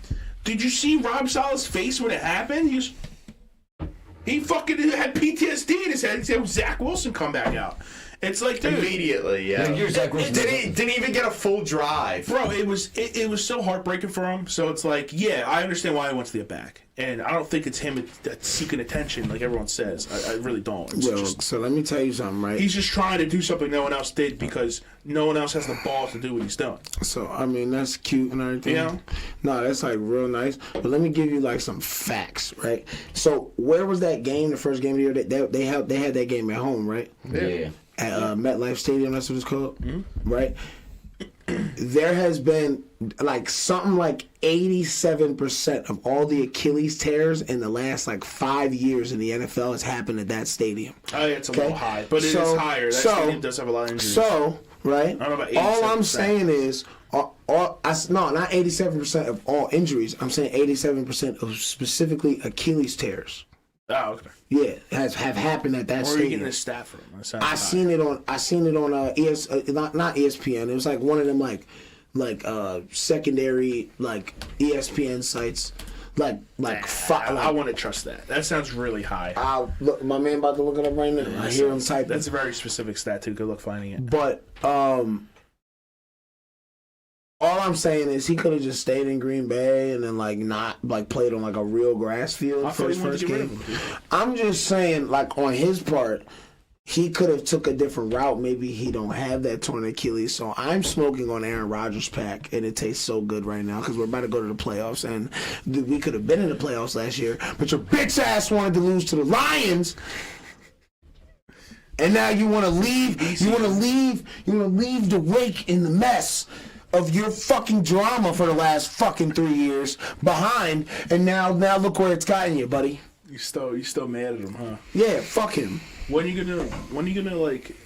did you see Rob Saleh's face when it happened? He fucking had PTSD in his head. He said, Zach Wilson come back out. It's like, dude, immediately, yeah. Didn't even get a full drive, bro. It was so heartbreaking for him. So it's like, yeah, I understand why he wants to get back, and I don't think it's him that's seeking attention like everyone says. I really don't. So let me tell you something, right? He's just trying to do something no one else did because no one else has the balls to do what he's done. So I mean, that's cute and everything. Yeah. No, that's like real nice. But let me give you like some facts, right? So where was that game? The first game of the year? They had that game at home, right? Yeah. At MetLife Stadium, that's what it's called, right? There has been something like 87% of all the Achilles tears in the last 5 years in the NFL has happened at that stadium. Oh, yeah, it's a little high, but it is higher. That stadium does have a lot of injuries. Right? I don't know about 87%. All I'm saying is, not 87% of all injuries. I'm saying 87% of specifically Achilles tears. Oh, okay. Yeah, have happened at that stadium. Where are you getting this stat from? I seen it on not ESPN. It was like one of them secondary ESPN sites. I want to trust that. That sounds really high. Look, my man about to look it up right now. Yeah, I hear him typing. That's a very specific stat too. Good luck finding it. But all I'm saying is he could have just stayed in Green Bay and then not played on a real grass field for his first game. I'm just saying on his part, he could have took a different route. Maybe he don't have that torn Achilles. So I'm smoking on Aaron Rodgers' pack, and it tastes so good right now because we're about to go to the playoffs, and we could have been in the playoffs last year, but your bitch ass wanted to lose to the Lions. And now you want to leave. You want to leave the wake in the mess of your fucking drama for the last fucking 3 years behind, and now look where it's gotten you, buddy. You still mad at him, huh? Yeah, fuck him. When are you gonna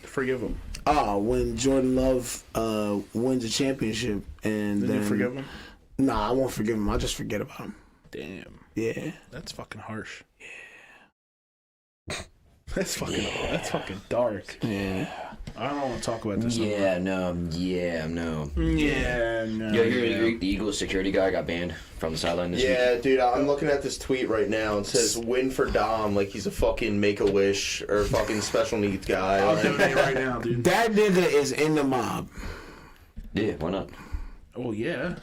forgive him? When Jordan Love wins a championship, and then you forgive him? Nah, I won't forgive him. I'll just forget about him. Damn. Yeah. That's fucking harsh. Yeah. That's fucking dark. Yeah. I don't want to talk about this. Yeah, no. Yeah, no. Yo, your Eagles security guy got banned from the sideline this week. Yeah, dude, I'm looking at this tweet right now. It says, win for Dom, like he's a fucking Make-A-Wish or fucking special needs guy. I'll donate right now, dude. That nigga is in the mob. Yeah, why not? Oh, yeah.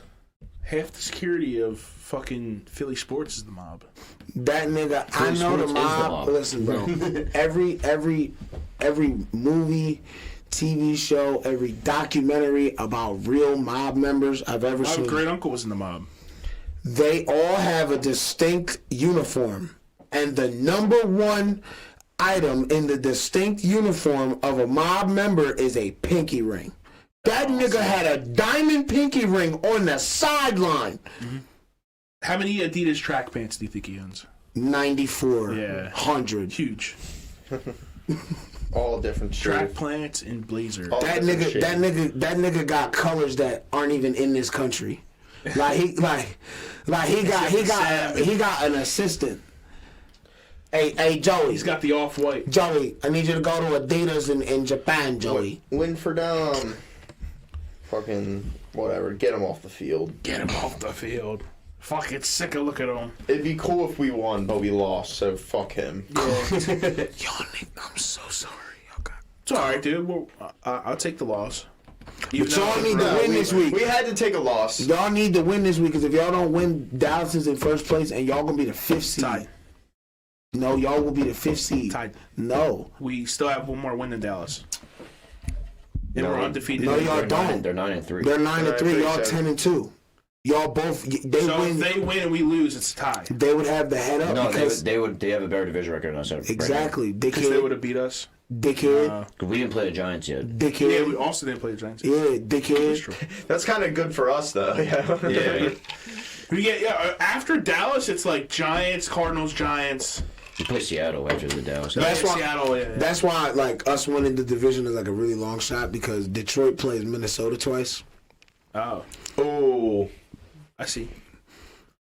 Half the security of fucking Philly sports is the mob. That nigga, I know the mob. Listen, bro. every movie, TV show, every documentary about real mob members I've ever seen. My great uncle was in the mob. They all have a distinct uniform, and the number one item in the distinct uniform of a mob member is a pinky ring. That nigga had a diamond pinky ring on the sideline. Mm-hmm. How many Adidas track pants do you think he owns? 94. Yeah. 100. Huge. All different shit. Track pants and blazer. That nigga got colors that aren't even in this country. Like he got an assistant. Hey, Joey. He's got the off-white. Joey, I need you to go to Adidas in Japan, Joey. Winford, fucking whatever. Get him off the field. Get him off the field. Fuck, it's sick of looking at him. It'd be cool if we won, but we lost, so fuck him. Y'all, I'm so sorry. It's alright, dude. Well, I'll take the loss. But y'all need to win this week. We had to take a loss. Y'all need to win this week, because if y'all don't win, Dallas is in first place, and y'all gonna be the 5th seed. Tied. No, y'all will be the 5th seed. Tied. No. We still have one more win than Dallas. And we're undefeated. No, y'all don't. They're 9-3. They're 9-3. Y'all 10-2. Y'all both. They So win. if they win and we lose, it's a tie. They would have the head up. No, because they have a better division record than us. exactly. Because they would Dickhead. have beat us. Dickhead. We didn't play the Giants yet. Dickhead. Yeah, we also didn't play the Giants. Yeah, That's dickhead. true. That's kind of good for us, though. Yeah. We get after Dallas, it's like Giants, Cardinals, Giants. We play Seattle after the Dallas. That's why. Seattle. Yeah. That's why, like, us winning the division is like a really long shot, because Detroit plays Minnesota twice. Oh, I see.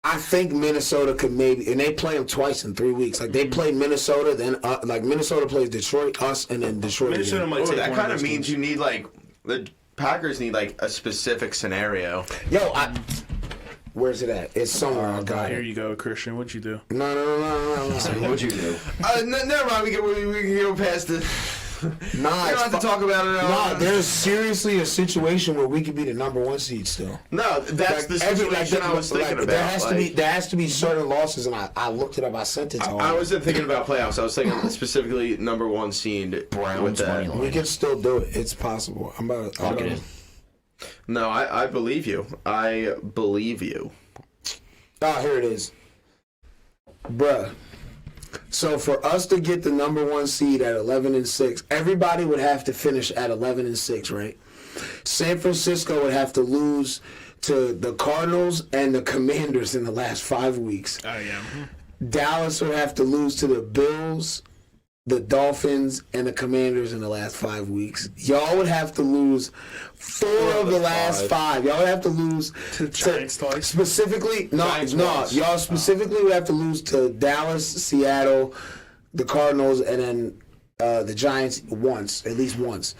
I think Minnesota could maybe, and they play them twice in 3 weeks. Like, they play Minnesota, then like Minnesota plays Detroit, us, and then Detroit. Minnesota again. might take That one kind of of those means teams. you need, like, the Packers need, like, a specific scenario. Yo, where's it at? It's somewhere. I got Here it. you go, Christian. What'd you do? No. What'd you do? Never mind. We can go past it. Nah, We don't have to talk about it. Nah, there's seriously a situation where we could be the #1 seed still. No, that's the situation I was thinking about. There has to be certain losses, and I looked it up. I sent it to I all. wasn't thinking about playoffs. I was thinking specifically #1 seed. Browns with that. money line. We can still do it. It's possible. I'm about to. Lock it in. No, I believe you. I believe you. Oh, here it is. Bruh. So for us to get the #1 seed at 11-6, everybody would have to finish at 11-6, right? San Francisco would have to lose to the Cardinals and the Commanders in the last 5 weeks. Oh yeah. Dallas would have to lose to the Bills, the Dolphins, and the Commanders in the last 5 weeks. Y'all would have to lose 4 of the last 5. Y'all would have to lose To the Giants twice. Specifically, Giants once. y'all specifically would have to lose to Dallas, Seattle, the Cardinals, and then the Giants once, at least once.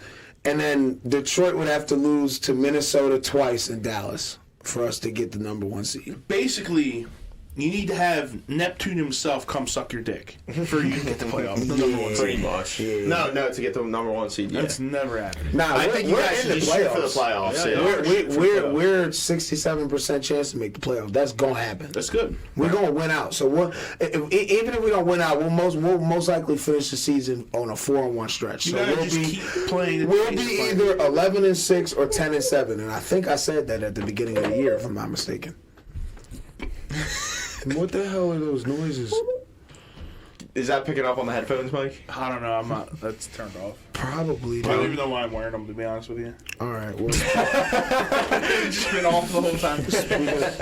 And then Detroit would have to lose to Minnesota twice and Dallas for us to get the #1 seed. Basically, you need to have Neptune himself come suck your dick for you to get the playoff. The #1 Pretty seed. much. Yeah. No, to get the #1 seed. Yeah. That's never happened. Nah, I think you guys should just shoot for the playoffs. Yeah, Yeah. We're 67% chance to make the playoffs. That's gonna happen. That's good. We're gonna win out. So even if we don't win out, we'll most likely finish the season on a 4-1 stretch. You So gotta we'll just be keep playing. The we'll pace be of either 11-6 or 10-7, and I think I said that at the beginning of the year, if I'm not mistaken. What the hell are those noises? Is that picking up on the headphones, Mike? I don't know. I'm not. That's turned off. Probably. I don't Dude. even know why I'm wearing them. To be honest with you, All right. Well, it's just been off the whole time.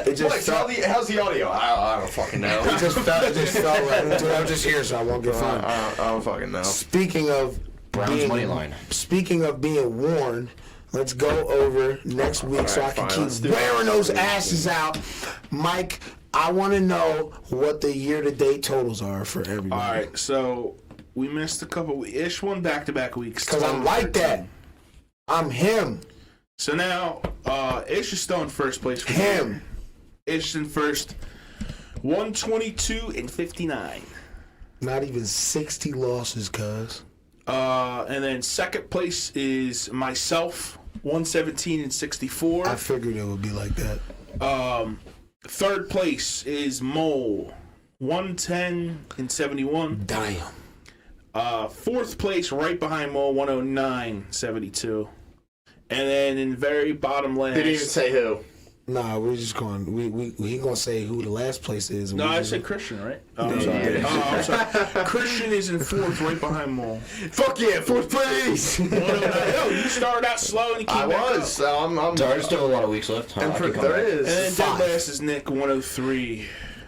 it just felt. How's the audio? I don't fucking know. It just felt right. Dude, I'm just here, so I won't get fined. I don't fucking know. Speaking of Browns money line. Speaking of being warned, let's go over next week so I can fine, let's keep do it. wearing those asses out. Mike, I want to know what the year-to-date totals are for everybody. All right, so we missed a couple. Ish won back-to-back weeks. Because I'm like that. I'm him. So now, Ish is still in first place. For Him. Ish in first, 122-59. Not even 60 losses, cuz. And then second place is myself, 117-64. I figured it would be like that. Third place is Mole, 110-71. Damn. Fourth place, right behind Mole, 109-72. And then in very bottom last. Didn't even say who. Nah, we're just going. He gonna say who the last place is. No, I said Christian, right? Oh, I'm sorry. I'm sorry. Christian is in fourth, right behind Mole. Fuck yeah, fourth place. 109. Yo, you started out slow and you came I back was. up. So I'm There's still a lot of weeks left. And I for can come there back. And then is. dead Five. last is Nick, 103.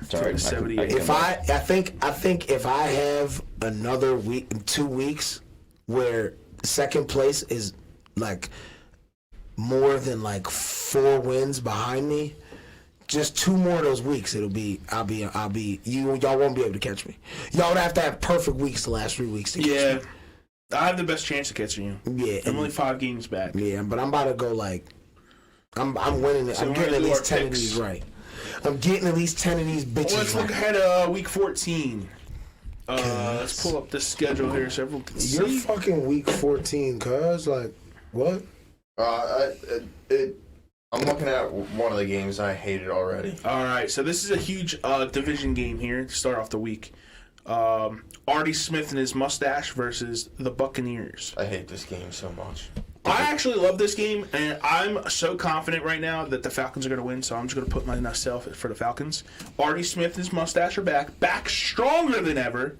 Sorry, I 78. can If I think if I have another week, 2 weeks, where second place is like more than like 4 wins behind me, just 2 more of those weeks, I'll be y'all won't be able to catch me. Y'all would have to have perfect weeks the last 3 weeks to catch me. Yeah. I have the best chance of catching you. Yeah. I'm only 5 games back. Yeah, but I'm about to go like I'm winning it. So I'm we're getting gonna at do least our 10 of picks. these right. I'm getting at least 10 of these bitches Let's look right. ahead to week 14. Let's pull up the schedule here so everyone can You're see. fucking week 14, cuz. Like, what? I'm looking at one of the games and I hate it already. All right, so this is a huge division game here to start off the week. Artie Smith and his mustache versus the Buccaneers. I hate this game so much. I actually love this game, and I'm so confident right now that the Falcons are going to win, so I'm just going to put myself for the Falcons. Artie Smith and his mustache are back stronger than ever.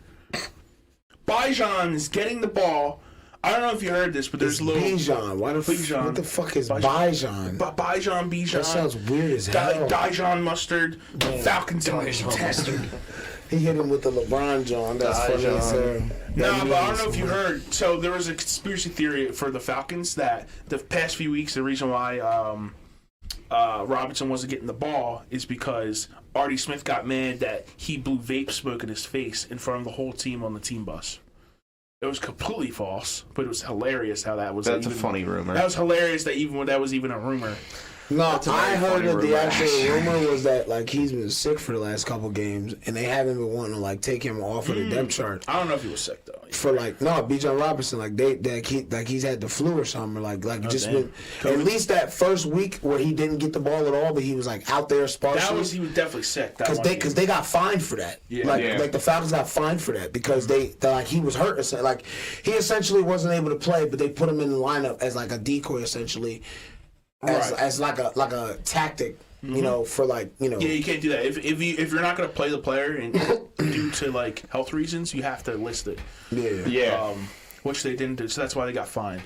Bijan is getting the ball. I don't know if you heard this, but there's a little... Bijan. Bijan. What the fuck is Bijan? Bijan. That sounds weird as hell. Dijon mustard. Falcons in mustard. He hit him with the LeBron John. That's funny as hell. No, but I don't know if you heard. So there was a conspiracy theory for the Falcons that the past few weeks, the reason why Robinson wasn't getting the ball is because Artie Smith got mad that he blew vape smoke in his face in front of the whole team on the team bus. It was completely false, but it was hilarious how that was. That's a funny rumor. That was hilarious that that was even a rumor. No, a very I heard funny that the rumor. actual rumor was that like he's been sick for the last couple games, and they haven't been wanting to like take him off of the depth chart I don't know if he was sick though. for like Bijan Robinson like he's had the flu or something or like just damn. been at least that first week where he didn't get the ball at all, but he was like out there sparsely. He was definitely sick. Because they got fined for that. Yeah. Like the Falcons got fined for that because they like he was hurt. Like he essentially wasn't able to play, but they put him in the lineup as like a decoy essentially, as like a tactic. You know, for like Yeah, you can't do that. If you're not going to play the player and due to like health reasons, you have to list it. Yeah. Which they didn't do, so that's why they got fined.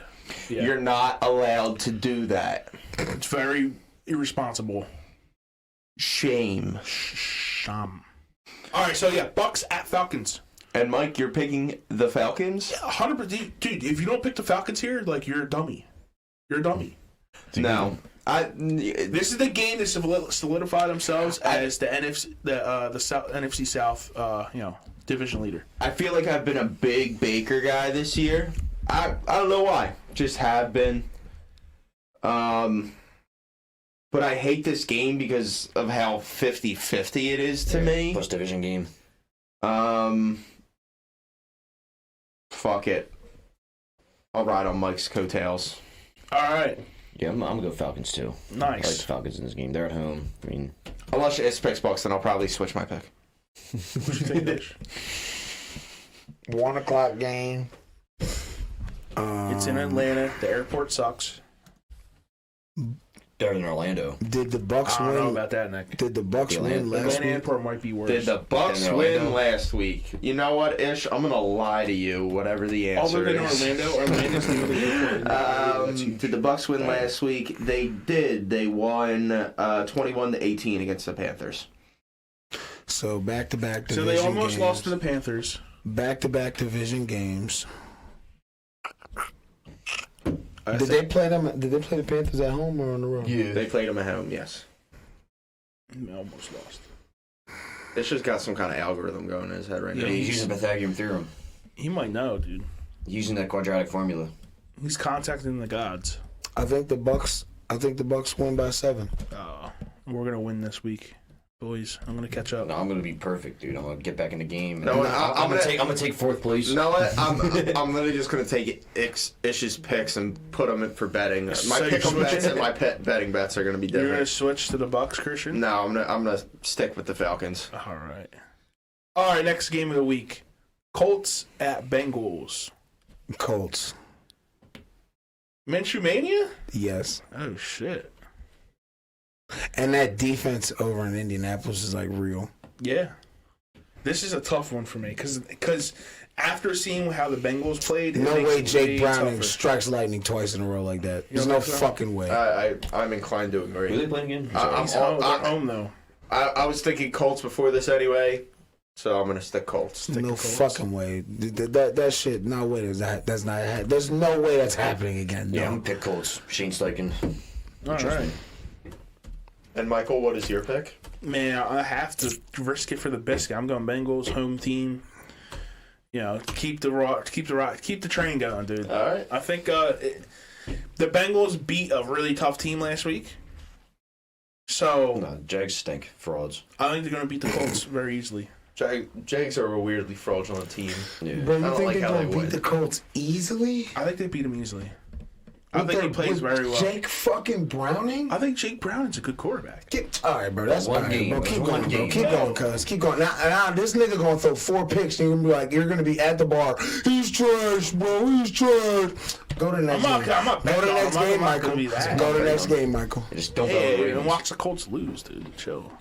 Yeah. You're not allowed to do that. It's very irresponsible. Shame. Sham. All right, so yeah, Bucks at Falcons. And Mike, you're picking the Falcons? 100%, dude. If you don't pick the Falcons here, like you're a dummy. You're a dummy. No. This is the game that solidified themselves as the NFC, NFC South, division leader. I feel like I've been a big Baker guy this year. I don't know why. Just have been. But I hate this game because of how 50-50 it is to me. Plus division game. Fuck it. I'll ride on Mike's coattails. All right. Yeah, I'm gonna go Falcons too. I like the Nice. Falcons in this game. They're at home. I mean, Unless it's picks Bucks, then I'll probably switch my pick. What you think, Dish? 1 o'clock game. It's in Atlanta. The airport sucks. they're in Orlando. Did the Bucks I don't know win? about that, Nick. Did the Bucks win last Atlanta week? airport might be worse. Did the Bucks In win Orlando. last week? You know what, Ish? I'm gonna lie to you, whatever the answer Other than is. Orlando's the only airport. Did the Bucks win last week? They did. They won 21-18 against the Panthers. So back-to-back So division they almost games. lost to the Panthers. Back-to-back division games. I Did think- they play them? Did they play the Panthers at home or on the road? Yeah. They played them at home, yes. Almost lost. It's just got some kind of algorithm going in his head right Yeah, now. He's using Pythagorean theorem. He might know, dude. Using that quadratic formula. He's contacting the gods. I think the Bucks win by 7. We're gonna win this week, boys. I'm gonna catch up. No, I'm gonna be perfect, dude. I'm gonna get back in the game. No, I'm gonna take 4th place. You know what? I'm literally just gonna take Ish's picks and put them in for betting. So My you're pick 'em bets switching? and my betting bets are gonna be You're gonna different. switch to the Bucks, Christian? No, I'm gonna stick with the Falcons. All right. All right. Next game of the week: Colts at Bengals. Colts. Minshew mania? Yes. Oh shit. And that defense over in Indianapolis is like real. Yeah. This is a tough one for me because after seeing how the Bengals played, it No makes way it Jake way Browning tougher. strikes lightning twice in a row like that. There's You no don't think so? fucking way. I'm inclined to agree. Who are they playing again? He's home. They're home though. I was thinking Colts before this anyway, so I'm gonna stick Colts. No Colts. fucking way. That shit. No way. That's not. There's no way that's happening again. Yeah, I'm No. gonna pick Colts. Shane Steichen. All right. And Michael, what is your pick? Man, I have to risk it for the biscuit. I'm going Bengals, home team. You know, keep the train going, dude. All right. I think the Bengals beat a really tough team last week. So No, Jags stink. Frauds. I think they're going to beat the Colts very easily. Jags are a weirdly fraudulent team. Yeah. Bro, you I don't think like they're how going they to beat win. the Colts easily? I think they beat them easily. I think he plays very well. Jake fucking Browning? I think Jake Browning's a good quarterback. All right, bro. That's One all right, game, bro. bro. Keep One going, bro. game. Keep going, cuz. Keep going. Now, this nigga gonna throw 4 picks, and you're gonna be like, you're gonna be at the bar. He's trash, bro. He's trash. Go to the next game. I'm not Go to the betting next on him. game, I'm not Michael. gonna be that. Go to the next game, Michael. Just don't bet on the Hey, Ravens. and watch the Colts lose, dude. Chill.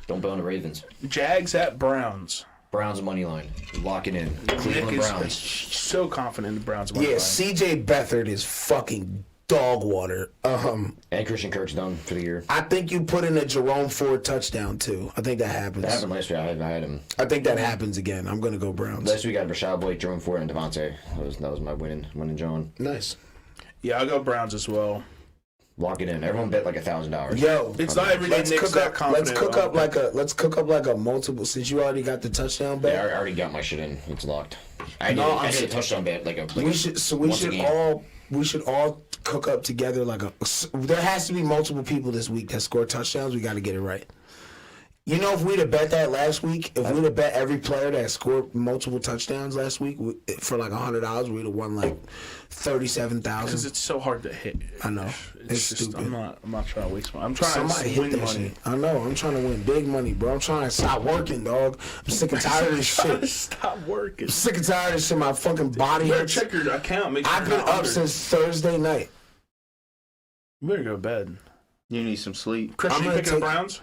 Don't bet on the Ravens. Jags at Browns. Browns money line. Lock it in. Nick Cleveland is Browns. so confident in the Browns. money Yeah, line. CJ Beathard is fucking dog water. And Christian Kirk's done for the year. I think you put in a Jerome Ford touchdown too. I think that happens. That happened last year. I had him. I think that happens again. I'm gonna go Browns. Last week I had Rashad Blake, Jerome Ford, and Devontae. That was my winning John. Nice. Yeah, I'll go Browns as well. Lock it in. Everyone bet like $1,000. Yo, It's not every day let's Nick's cook that up. confident. Let's cook up like a multiple. Since you already got the touchdown bet, Yeah, I already got my shit in. It's locked. I did, No, I I'm did a saying- touchdown bet we should all cook up together like a. There has to be multiple people this week that score touchdowns. We got to get it right. You know, if we'd have bet that last week, if we'd have bet every player that scored multiple touchdowns last week for like $100, we'd have won like Because $37,000. it's so hard to hit. I know. It's just, stupid. I'm not trying to waste money. I'm trying Somebody to win hit that money. shit. I know. I'm trying to win big money, bro. I'm trying to stop working, dog. I'm sick and tired of this Trying to shit. stop working. I'm sick and tired of this shit. My fucking body You better hurts. check your account. Make sure I've you're been not up under. since Thursday night. You better go to bed. You need some sleep. Christian, I'm you gonna picking the take- Browns?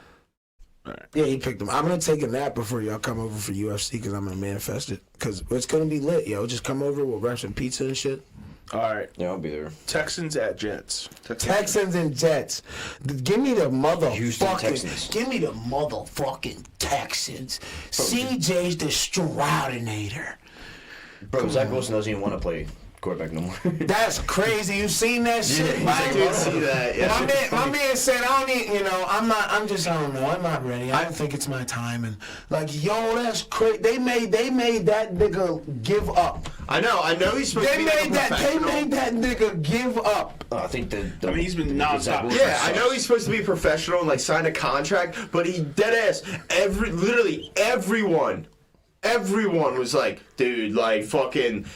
Yeah, he picked them. I'm gonna take a nap before y'all come over for UFC because I'm gonna manifest it. Because it's gonna be lit, yo. Just come over. We'll grab some pizza and shit. All right. Yeah, I'll be there. Texans at Jets. Texans and Jets. Give me the Houston motherfucking. Texans. Give me the motherfucking Texans. CJ's the Stroudinator. Bro, Zach Wilson doesn't even want to play quarterback no more. That's crazy. You seen that shit? I Mike? did see that. Yeah. My man said, I don't need, I'm not ready. I don't think it's my time. And like, yo, that's crazy. They made that nigga give up. I know he's supposed to They be like a made professional. that nigga give up. I think the I mean, he's been the nonstop. Zach Wilson Yeah, I sucks. know he's supposed to be professional and like sign a contract, but he dead ass literally everyone was like, dude, like fucking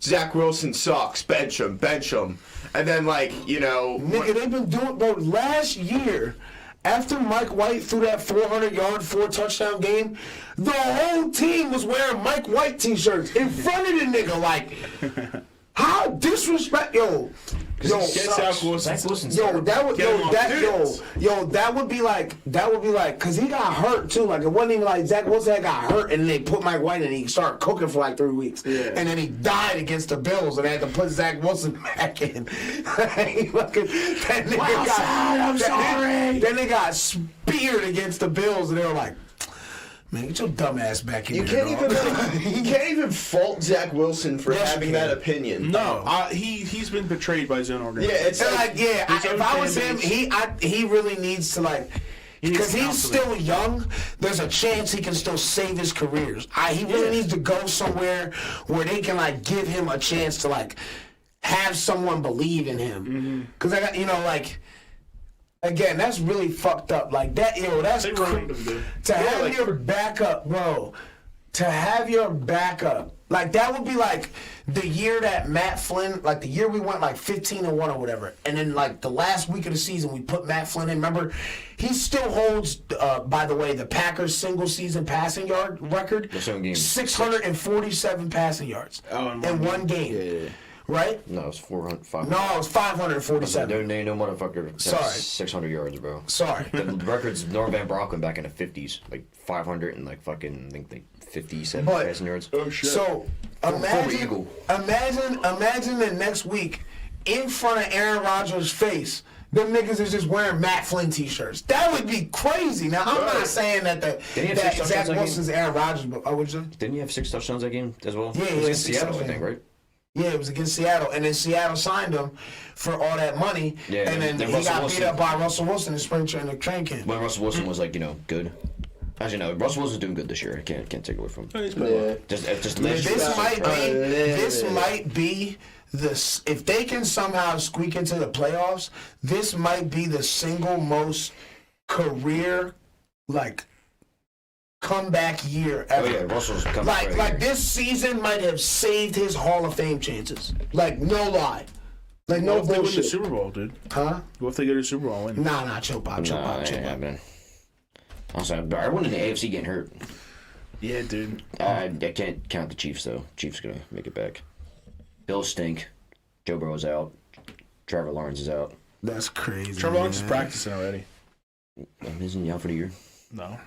Zach Wilson sucks, bench him, and then like Nigga, they've been doing, bro, last year, after Mike White threw that 400-yard, 4-touchdown game, the whole team was wearing Mike White t-shirts in front of the nigga, like, how disrespect, yo, Get Zach Wilson. Zach Wilson's Yo, that would Get him off defense. that would be like, cause he got hurt too. Like it wasn't even like Zach Wilson had got hurt and they put Mike White in and he started cooking for like 3 weeks. Yeah. And then he died against the Bills and they had to put Zach Wilson back in. Then they got speared against the Bills and they were like, man, get your dumb ass back in you here. can't even fault Zach Wilson for Yes, having you can. that opinion. No, he's been betrayed by his own Yeah, organization. it's And like, if I was him, he really needs to like, because he's still young. There's a chance he can still save his careers. He really needs to go somewhere where they can like give him a chance to like have someone believe in him. Because I got like. Again, that's really fucked up. Like that, that's They ruined him, dude. to have your backup, bro. To have your backup, like that would be like the year that Matt Flynn, like the year we went like 15-1 or whatever, and then like the last week of the season we put Matt Flynn in. Remember, he still holds, by the way, the Packers' single season passing yard record, 647 passing yards in one game. Yeah. Right? No, it's 400. 500. No, it's 547. No motherfucker. Has Sorry. 600 yards, bro. Sorry. The record's Norm Van Brocklin back in the 50s, like 500 and like fucking I think like 57 But- passing yards. Oh shit. So former Eagle. imagine the next week in front of Aaron Rodgers' face, them niggas is just wearing Matt Flynn t-shirts. That would be crazy. Now I'm not saying that Didn't he have 6 that touchdowns Zach that Wilson's Aaron Rodgers, but I would say Didn't you have 6 touchdowns that game as well? Yeah, It was he had against 6 Seattle, I touchdowns. think, right? Yeah, it was against Seattle, and then Seattle signed him for all that money, Yeah, and then then he Russell got Wilson- beat up by Russell Wilson in spring training camp. When Russell Wilson was like, good. Actually, no, Russell Wilson's doing good this year. I can't take away from him. Yeah. Just last year. This might be the if they can somehow squeak into the playoffs, this might be the single most career comeback year ever. Oh yeah, Russell's coming. Like this season might have saved his Hall of Fame chances. Like no lie. Like no What if they win the bullshit. Super Bowl, dude? Huh? What if they get a Super Bowl win? Nah, chill pop. man. Also, everyone in the AFC getting hurt. Yeah, dude. I can't count the Chiefs though. Chiefs gonna make it back. Bills stink. Joe Burrow's out. Trevor Lawrence is out. That's crazy. Trevor Lawrence is man. practicing already. Isn't he out for the year? No.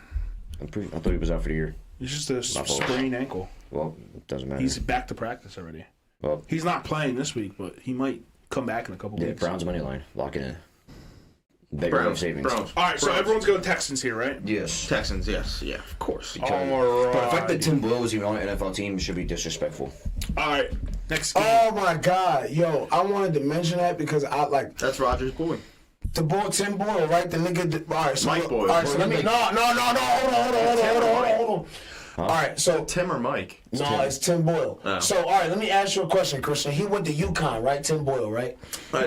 I thought he was out for the year. It's just a My fault. sprained ankle. Well, it doesn't matter. He's back to practice already. Well, He's not playing this week, but he might come back in a couple yeah, weeks. Browns money line. Lock it in. Bigger life savings. Browns. All right, so everyone's going Texans here, right? Yes. Texans, yes. Yeah, of course. All right. But the fact that Tim Boyle was even on an NFL team should be disrespectful. All right, next game. Oh my God, yo! I wanted to mention that because I like That's Rogers' boy. the boy Tim Boyle, right? The nigga. All right, so Mike Boyle. All right, so let me. No. Hold on. All right, so Tim or Mike? no, it's Tim Boyle. Oh. So all right, let me ask you a question, Christian. He went to UConn, right? Tim Boyle, right?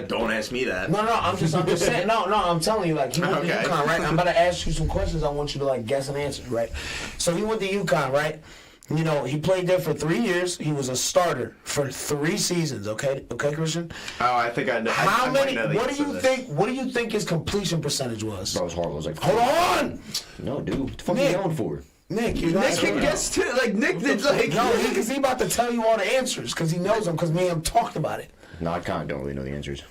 Don't ask me that. No, I'm just saying. No, I'm telling you, like he went Okay. to UConn, right? I'm about to ask you some questions. I want you to like guess and answer, right? So he went to UConn, right? You know, he played there for 3 years. He was a starter for 3 seasons. Okay, Christian. Oh, I think I know. How I many? might know the What do answer you to this. think? What do you think his completion percentage was? That was horrible. It was like, Hold on, no, dude. What the fuck are Nick. you going for? Nick. You're not Nick can guess too. Like Nick did. Like No, because he about to tell you all the answers because he knows them because me and him talked about it. No, I kind of don't really know the answers.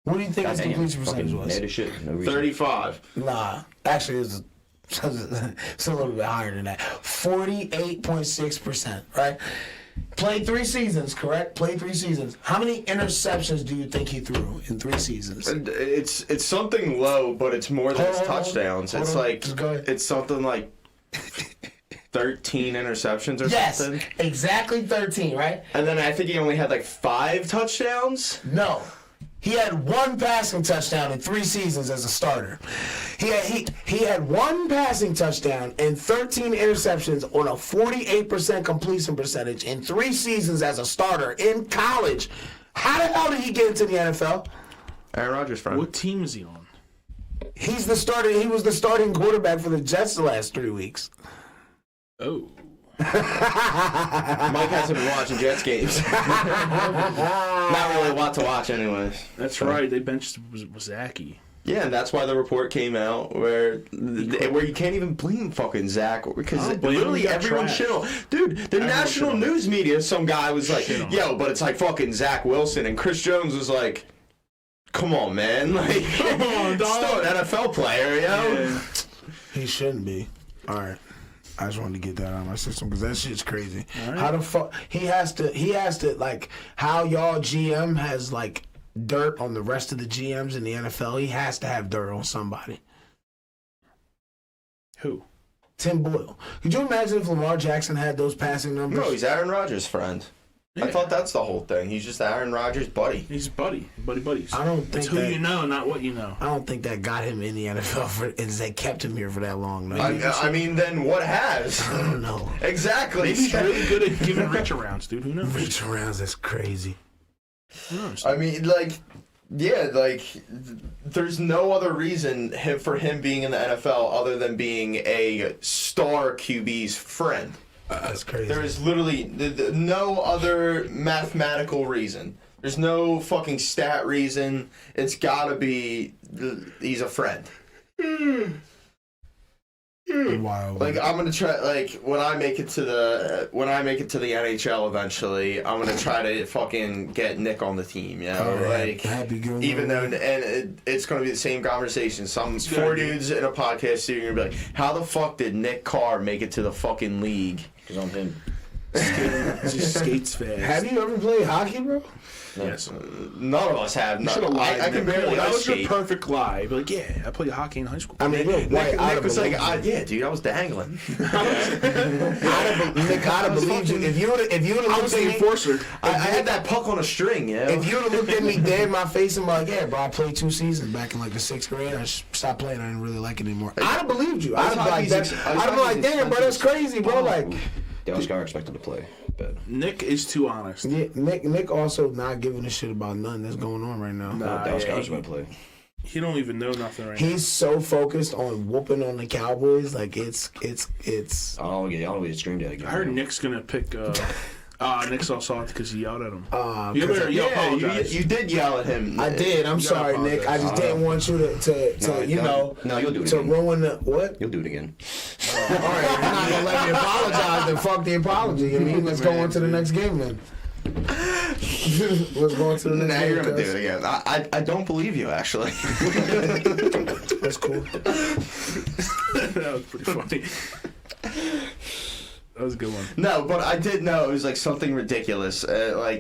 What do you think his Goddamn, completion percentage fucking was? mad as shit. No reason. 35. Nah, actually, it's a little bit higher than that. 48.6%, right? Played 3 seasons, correct? Played 3 seasons. How many interceptions do you think he threw in 3 seasons? It's something low, but it's more than his Hold on. touchdowns. Hold It's on. like Just go ahead. it's something like 13 interceptions or Yes, something. exactly 13, right? And then I think he only had like 5 touchdowns. No. He had 1 passing touchdown in 3 seasons as a starter. He had 1 passing touchdown and 13 interceptions on a 48% completion percentage in 3 seasons as a starter in college. How the hell did he get into the NFL? Aaron Rodgers, friend. What team is he on? He's the starter. He was the starting quarterback for the Jets the last 3 weeks. Oh. Mike hasn't been watching Jets games. Not really a lot to watch, anyways. That's right. They benched Zachy. Yeah, and that's why the report came out where you can't even blame fucking Zach because I don't blame him, literally he got everyone trashed. shit on. Dude, the national shit on news media, some guy was like, Shit on "Yo, but it's like fucking Zach Wilson," and Chris Jones was like, "Come on, man, like, Come on, dog. still an NFL player, yo." Yeah. He shouldn't be. All right. I just wanted to get that out of my system because that shit's crazy. All right. How the fuck he has to like how y'all GM has like dirt on the rest of the GMs in the NFL. He has to have dirt on somebody. Who? Tim Boyle. Could you imagine if Lamar Jackson had those passing numbers? No, he's Aaron Rodgers' friend. I Yeah. thought that's the whole thing. He's just Aaron Rodgers' buddy. He's buddies. I don't think It's who that, you know, not what you know. I don't think that got him in the NFL for, and they kept him here for that long. No. I mean, then what has? I don't know. Exactly. Maybe he's really good at giving rich arounds, dude. Who knows? Reach arounds, that's crazy. Who knows? I mean, like, yeah, like, there's no other reason for him being in the NFL other than being a star QB's friend. That's crazy. There is literally no other mathematical reason. There's no fucking stat reason. It's gotta be he's a friend. Wild. Like I'm gonna try. Like when I make it to the NHL eventually, I'm gonna try to fucking get Nick on the team. You know, like Happy Gilmore. even though it's gonna be the same conversation. Some 4 dudes in a podcast studio are gonna be like, "How the fuck did Nick Carr make it to the fucking league?" Because I'm him. Just skates fast. Have you ever played hockey, bro? Yes. None of us have. You should have lied. I can barely That was skate. your perfect lie. Be like, yeah, I played hockey in high school. I mean, look, Nick was like, yeah, dude, I was dangling. Nick, I'd have believed you. If you would have I was looked the at me, enforcer. I had that puck on a string, yeah. if you would have looked at me dead in my face and be like, yeah, bro, I played 2 seasons back in like the 6th grade. I stopped playing. I didn't really like it anymore. I'd have believed you. I'd have been like, damn, bro, that's crazy, bro. Like, Dallas got expected to play. But Nick is too honest. yeah, Nick also not giving a shit about nothing that's going on right now. Dallas yeah, got to play. He don't even know nothing right now. He's so focused on whooping on the Cowboys, like it's. I don't get screamed at again. I heard Nick's gonna pick. Nick's all salty because he yelled at him. You 'cause better apologize. you did yell at him. I did. I'm sorry, apologize. Nick. I just didn't want you to No, you'll do it to again. ruin the what? You'll do it again. All right, you're not gonna let me apologize. Then fuck the apology. I mean, let's go on to the next game then. Let's go on to the next Now game. you're gonna do cuz. it again. I don't believe you, actually. That's cool. That was pretty funny. That was a good one. No, but I did know it was like something ridiculous.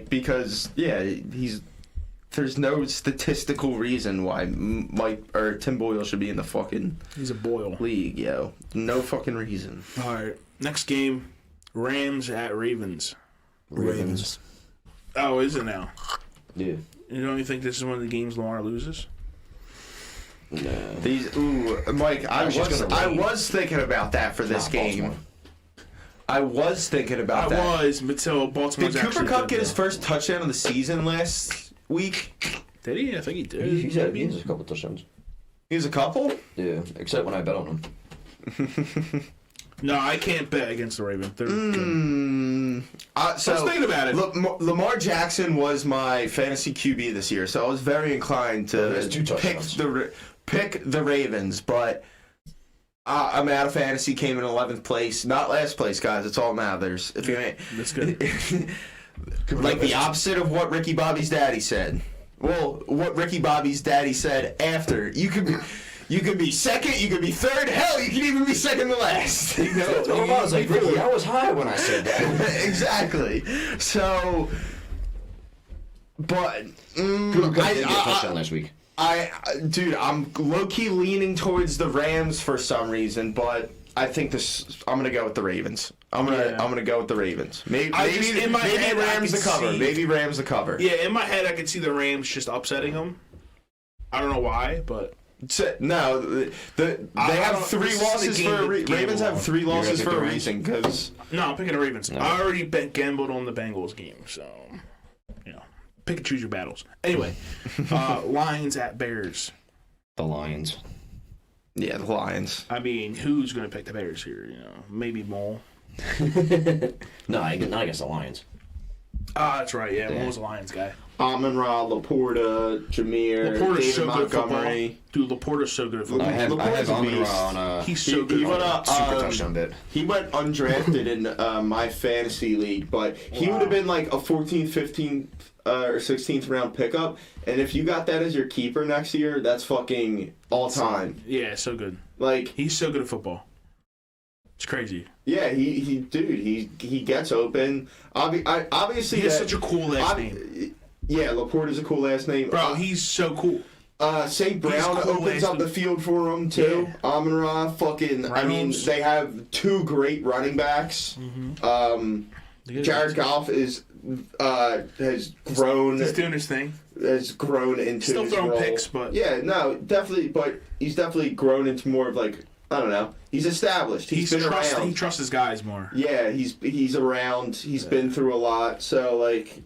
Because there's no statistical reason why Mike or Tim Boyle should be in the fucking He's a boil. league, yo. No fucking reason. All right, next game, Rams at Ravens. Ravens. Oh, is it now? Yeah. You don't even think this is one of the games Lamar loses? No. Mike, I It's just gonna rain. was thinking about that for this Not game. Baltimore. I was thinking about I that. was until Baltimore's Did Cooper actually Kupp good, get his though. first touchdown of the season last week? Did he? I think he did. He's had a couple touchdowns. He was a couple? Yeah, except when I bet on him. No, I can't bet against the Ravens. They're good. I was thinking about it. Lamar Jackson was my fantasy QB this year, so I was very inclined He has to 2 pick touchdowns. pick the Ravens, but I'm out of fantasy. Came in 11th place, not last place, guys. It's all that matters. If you ain't, That's good. like the opposite of what Ricky Bobby's daddy said. Well, what Ricky Bobby's daddy said after you could be second, you could be third. Hell, you can even be second to last. You know, I was like, Ricky, I was high when I said that. exactly. So, but Cooper Kupp didn't get a touchdown last week. dude, I'm low key leaning towards the Rams for some reason, but I think I'm gonna go with the Ravens. I'm gonna go with the Ravens. Maybe in my head, I Rams could the cover. see- Maybe Rams the cover. Yeah, in my head, I could see the Rams just upsetting them. I don't know why, but No, they have don't- 3 this is the losses game for a to reason. Ravens gamble have on. 3 losses pick for the a Rams? reason because no, I'm picking the Ravens. I already gambled on the Bengals game, so pick and choose your battles. Anyway, Lions at Bears. The Lions. yeah, the Lions. I mean, who's going to pick the Bears here? Maybe Mole. No, not against the Lions. That's right. Yeah, Mole's a Lions guy. Amon-Ra, Laporta, Jameer, Laporta's David so good at football. Montgomery. Dude, Laporta's so good at I football. have Laporte's a Amon-Ra beast. on He's so good. He at went football. up, super touchdown bit. He went undrafted in my fantasy league, but he would have been like a 14th, 15th, or 16th round pickup. And if you got that as your keeper next year, that's fucking all time. Yeah, so good. Like, He's so good at football. It's crazy. yeah, he gets open. Obviously, He has such a cool last name. Yeah, Laporte is a cool last name. Bro, he's so cool. St. Brown cool opens last up the name. field for him too. Yeah. Amon-Ra, fucking. I mean, Reynolds. they have 2 great running backs. Jared Goff has grown. He's doing his thing. Has grown into Still his throwing role. picks, but- yeah, no, definitely. But he's definitely grown into more of like, I don't know. He's established. He's been around. He trusts his guys more. Yeah, he's around. He's been through a lot. So like,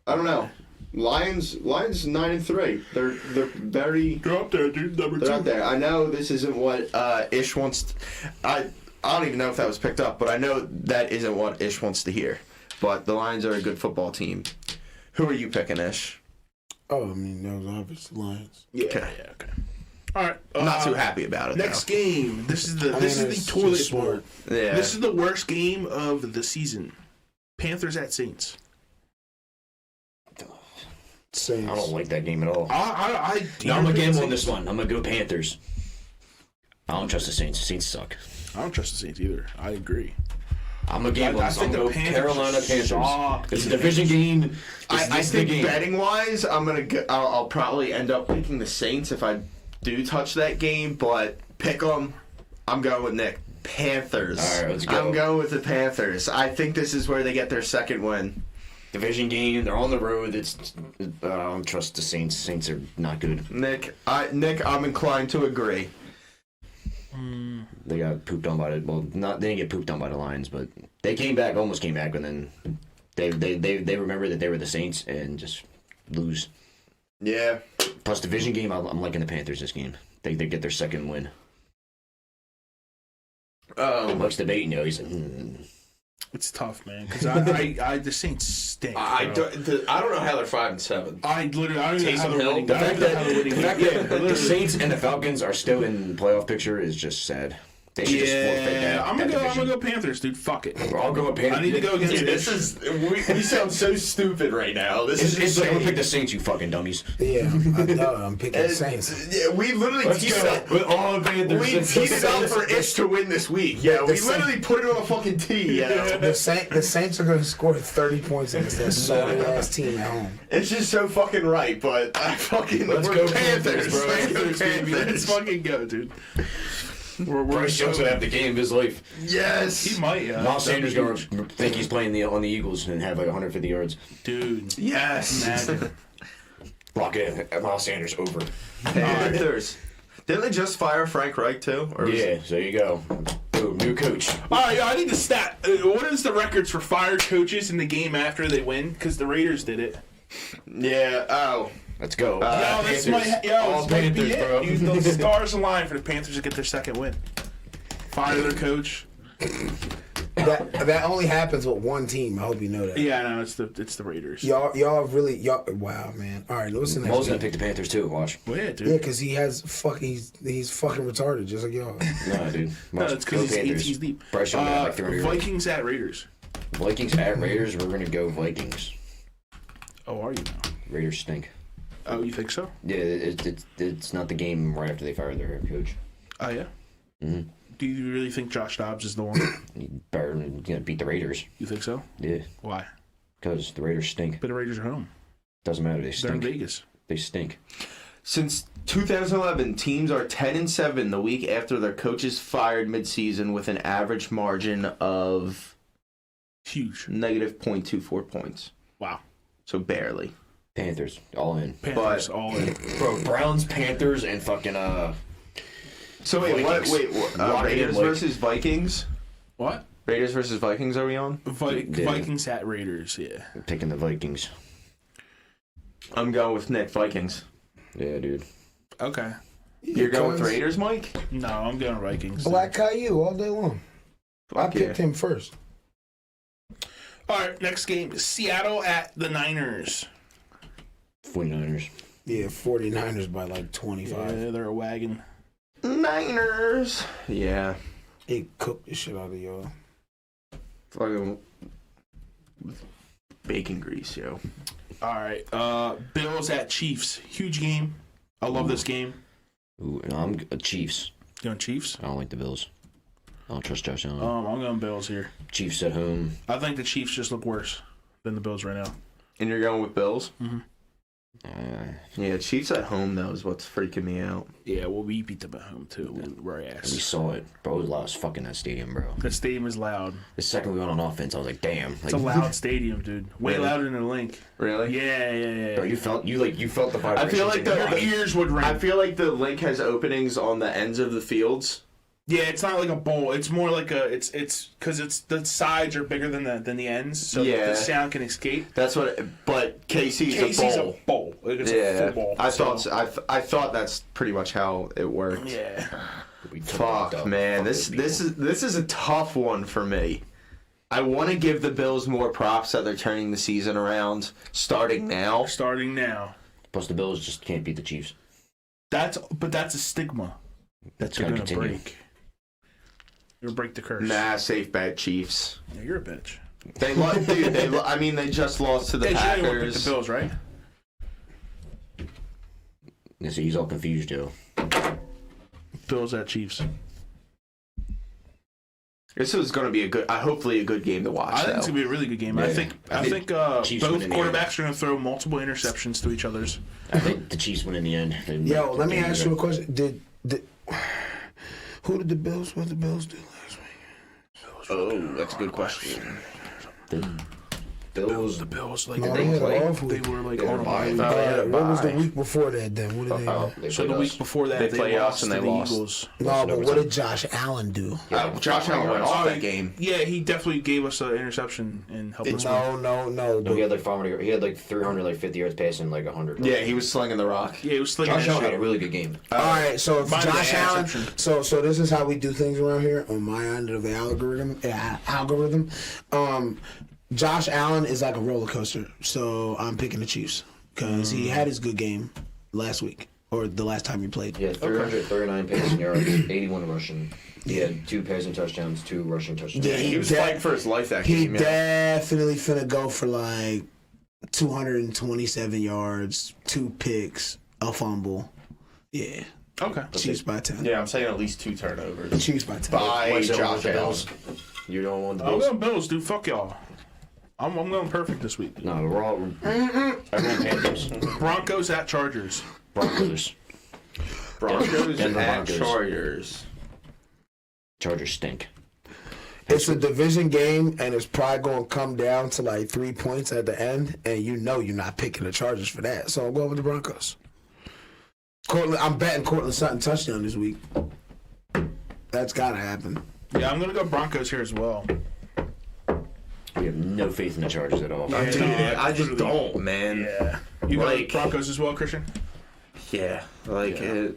I don't know. Lions 9-3. They're very. They're up there, dude. Number They're 2. up there. I know this isn't what Ish wants. I don't even know if that was picked up, but I know that isn't what Ish wants to hear. But the Lions are a good football team. Who are you picking, Ish? Oh, I mean, that was obvious. The Lions. Yeah, Okay. yeah, okay. All right. I'm not too happy about it. Next game. This is the it's toilet just bowl. Yeah. This is the worst game of the season. Panthers at Saints. Saints. I don't like that game at all. I No, I'm gonna gamble on this one. I'm gonna go Panthers. I don't trust the Saints. The Saints suck. I don't trust the Saints either. I agree. I'm a gambler. I think I'm the going Panthers Carolina Panthers. suck. It's a division game. I think betting wise, I'll probably end up picking the Saints if I do touch that game, but pick them. I'm going with Nick. Panthers. All right, let's go. I'm going with the Panthers. I think this is where they get their second win. Division game. They're on the road. I don't trust the Saints. Saints are not good. Nick, I'm inclined to agree. They got pooped on by they didn't get pooped on by the Lions, but they almost came back, and then they remember that they were the Saints and just lose. Yeah. Plus division game, I'm liking the Panthers this game. They get their second win. Much debating, he's like, It's tough, man, because I the Saints stink. I don't know how they're 5-7. I don't even know how Taysom they're Hill? winning. the I fact don't know how they're winning. that the Saints and the Falcons are still in the playoff picture is just sad. They should just forfeit that. I'm gonna go Panthers, dude. Fuck it. We're all going Panthers. I need to go against Dude, this is we sound so stupid right now. This is It's like I'm gonna pick insane. the Saints, you fucking dummies. Yeah, I know. I'm picking the Saints. Yeah, we literally teased up. with all the Panthers. We teed up for Itch to win this week. Yeah, we literally put it on a fucking tee. Yeah, The Saints are going to score 30 points against that sorry ass team at home. it's just so fucking right. But I fucking Let's we're go Panthers, Panthers, bro. Let's go Baby, let's Panthers. fucking go, dude. We're Bryce Young's gonna have the game of his life. Yes, He might, yeah. Miles Sanders gonna That'd think he's playing on the Eagles and have like 150 yards. be huge. Dude. yes. Imagine. Lock it in. Miles Sanders over. Panthers. Didn't they just fire Frank Reich too? Or was Yeah, it- so there you go. Boom, new coach. All right, I need the stat. What is the records for fired coaches in the game after they win? Because the Raiders did it. Yeah. Oh. Let's go. Yo, this Panthers. might, All this might be Panthers, it. bro. Dude, the stars align for the Panthers to get their second win. Fire their coach. That only happens with one team. I hope you know that. Yeah, no, it's the Raiders. Y'all wow, man. All right, listen to Mo's next gonna game. pick the Panthers too. Watch. Well, yeah, dude. Yeah, because he's fucking retarded, just like y'all. No, dude. No, Watch. it's Go because he's Panthers. 18 deep. Bryce Young got like 300 yards. Vikings at Raiders. Vikings at Raiders. We're gonna go Vikings. Oh, are you now? Raiders stink. Oh, you think so? Yeah, it's not the game right after they fire their head coach. Oh, yeah? Mm-hmm. Do you really think Josh Dobbs is the one? You better gonna beat the Raiders. You think so? Yeah, Why? because the Raiders stink. But the Raiders are home. Doesn't matter. They They're in stink. Vegas. They stink. Since 2011, teams are 10-7 the week after their coaches fired midseason with an average margin of Huge. negative .24 points. Wow. So barely. Panthers all in. Panthers all in. Bro, Browns, Panthers, and fucking So wait, Vikings. Lock it in, Raiders like- versus Vikings? What? Raiders versus Vikings are we on? Yeah. Vikings at Raiders, yeah. picking the Vikings. I'm going with Nick, Vikings. Yeah, dude. Okay. You're going with Cuz Raiders, Mike? No, I'm going Vikings. Black Caillou all day long. I Fuck picked yeah. him first. All right, next game. Seattle at the Niners. 49ers. Yeah, 49ers by like 25. Yeah, they're a wagon. Niners. Yeah. They cooked the shit out of y'all. Fucking bacon grease, yo. All right. Bills at Chiefs. Huge game. I love this game. Ooh, no, I'm Chiefs. Going Chiefs? I don't like the Bills. I don't trust Josh Allen. I'm going Bills here. Chiefs at home. I think the Chiefs just look worse than the Bills right now. And you're going with Bills? Uh, Yeah, Chiefs at home, though, is what's freaking me out. Yeah, well, we beat them at home, too. We're we ass. saw it. Bro, it was loud as fuck in that stadium, bro. The stadium is loud. The second we went on offense, I was like, damn. It's a loud stadium, dude. Way Really? louder than the Link. Really? Yeah. Bro, you felt the vibrations. I feel like Your ears would ring. I feel like the link has openings on the ends of the fields. Yeah, it's not like a bowl. It's more like a. It's because it's the sides are bigger than the ends, so Yeah. the sound can escape. That's what. But KC's Casey's a bowl. a bowl. Like, it's a Yeah, full bowl. I so- thought. I thought that's pretty much how it worked. Yeah. We took Fuck, it up. man, Fuck this those this is a tough one for me. I want to give the Bills more props that they're turning the season around, starting now. Starting now. people. Plus the Bills just can't beat the Chiefs. That's a stigma That's you're gonna gonna continue. break. You're gonna break the curse. Nah, safe bet, Chiefs. Yeah, you're a bitch. They I mean, they just lost to the Hey, Jay, you wanna pick Packers. the Bills, right? Yeah, so he's all confused, Joe. Bills at Chiefs. This is going to be hopefully a good game to watch. I think it's gonna be a really good game. Yeah. I think Chiefs both win in the end. quarterbacks are gonna throw multiple interceptions to each other's. I think the Chiefs win in the end. Yo, let me ask you a question. Who did the Bills? What did the Bills do last week? Oh, that's a good question. Bills. The Bills, like No, they they had play? an off week. they were like They were on a bye. bye. What was the bye. week before that then? What did they do? They So played the us. week before that, They they played us lost and to they the lost. Eagles. No, but what did Josh Allen do? Josh Allen went off Oh, that game. Yeah, he definitely gave us an interception and helped us win. No. No, he had like 500. He had like 350 yards passing, like 100. Yeah, he was slinging the rock. Yeah, it was slinging Josh that Allen had a shit. really good game. All right, so if Mine was Josh an Allen, interception. so this is how we do things around here on my end of the algorithm. Josh Allen is like a roller coaster, so I'm picking the Chiefs because he had his good game last week or the last time he played. He had 339 passing yards, 81 rushing. He had 2 passing touchdowns, 2 rushing touchdowns. Yeah, He was fighting for his life that He game. Yeah. definitely finna go for like 227 yards, 2 picks, a fumble. Yeah, Okay. Chiefs by 10. Yeah, I'm saying at least 2 turnovers. Chiefs by 10. By What's that Josh with the Allen. Bills? You don't want the I'm Bills? going Bills, dude. Fuck y'all. I'm going perfect this week. No, we're all everyone Panthers. Broncos at Chargers. Broncos. Broncos Denver at Broncos. Chargers. Chargers stink. It's a division game, and it's probably going to come down to like 3 points at the end, and you know you're not picking the Chargers for that. So I'm going with the Broncos. I'm betting Cortland Sutton touchdown this week. That's got to happen. Yeah, I'm going to go Broncos here as well. We have no faith in the Chargers at all. Yeah. Dude, No, I just literally. don't, man. Yeah. You got Like- Broncos as well, Christian? Yeah, like Yeah.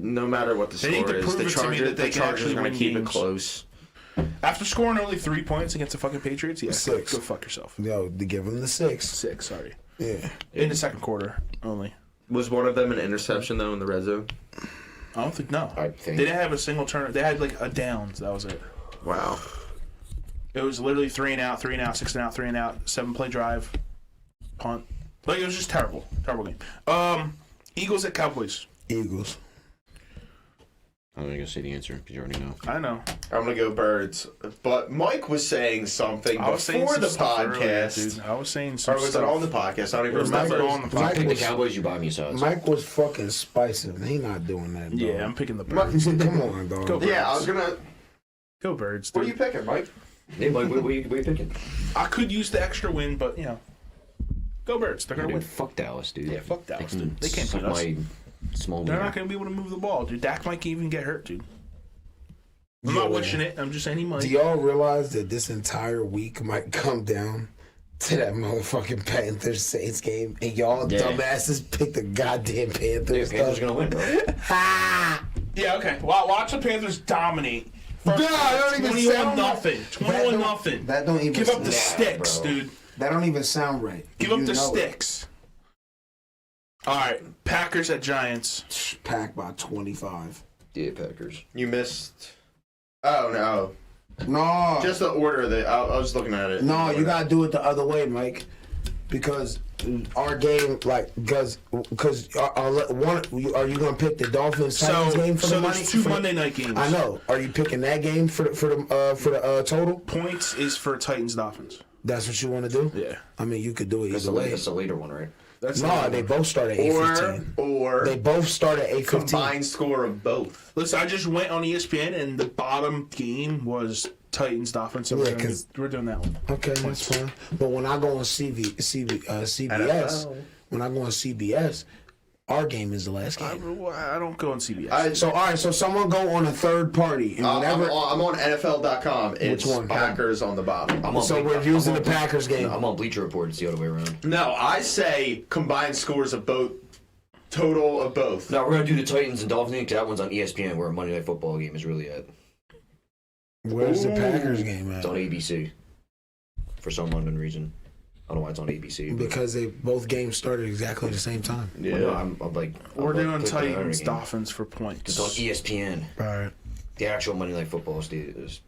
no matter what the They need score to is, prove the it to me Chargers, that they the can Chargers actually are going win to keep games. it close. After scoring only 3 points against the fucking Patriots? Yeah. 6. Go fuck yourself. Yo, to give him the 6. 6, sorry. Yeah. In the second quarter only. Was one of them an interception though in the red zone? I don't think, no. I think. They didn't have a single turn. They had like a downs. That was it. Wow. It was literally 3 and out, 3 and out, 6 and out, 3 and out, 7-play drive, punt. Like, it was just terrible. Terrible game. Eagles at Cowboys. Eagles. I'm going to go say the answer because you already know. I know. I'm gonna go Birds, but Mike was saying something I was saying before some the stuff earlier, podcast. dude. I was saying Or some was stuff. it on the podcast? I don't even It was remember. definitely on the Mike Pick was- the Cowboys, you buy me sides. Mike was fucking spicy. He not doing that, dog. Yeah, I'm picking the Birds. Come on, dog. Go Yeah, I was gonna. Go Birds, What are dude. you picking, Mike? Hey, Mike, what are you picking? I could use the extra win, but, you know. Go Birds. They're going to Dude, win. fuck Dallas, dude. Yeah, fuck Dallas, They can dude. They can't suck beat us. my small They're meter. not going to be able to move the ball, dude. Dak might even get hurt, dude. I'm Yeah. not wishing it. I'm just saying he might. Do y'all realize that this entire week might come down to that motherfucking Panthers Saints game, and y'all Yeah. dumbasses pick the goddamn Yeah, Panthers? Panthers dog? gonna win, bro. Ha! Yeah, okay. Well, watch the Panthers dominate. No, that don't even 21 sound nothing. right. 21 nothing. That don't even. Give up the Nah, sticks, bro. dude. That don't even sound right. Give You up the know it. sticks. All right, Packers at Giants. Pack by 25. Yeah, Packers. You missed. Oh no! No, Just the order that I was looking at it. no, you gotta do it the other way, Mike, because our game, like, because are you gonna pick the Dolphins Titans game for So the money? there's 2 for the- Monday night games. I know. Are you picking that game for the total? Points is for Titans Dolphins. That's what you want to do? Yeah. I mean, you could do it either way. That's the later one, right? That's No, not- they both start at 8:15. Or They both start at 8:15. combined score of both. Listen, I just went on ESPN and the bottom game was Titans Dolphins. So Yeah, we're doing that one. Okay, that's fine. But when I go on CBS, NFL. when I go on CBS, our game is the last I game. don't go on CBS. So all right, so someone go on a third party and whatever. I'm on NFL.com. It's one? Packers on the bottom. I'm on So we're using the Packers game. I'm on Bleacher Report. It's the other way around. No, I say combined scores of both. Total of both. No, we're gonna do the Titans and Dolphins because that one's on ESPN, where a Monday Night Football game is really at. Where's the Packers game at? It's on ABC. For some unknown reason, I don't know why it's on ABC. But Because they both games started exactly the same time. Well, no, I'm like. We're I'm like, doing click on the other Titans game. Dolphins for points. It's on ESPN. All right. The actual Monday Night Football is.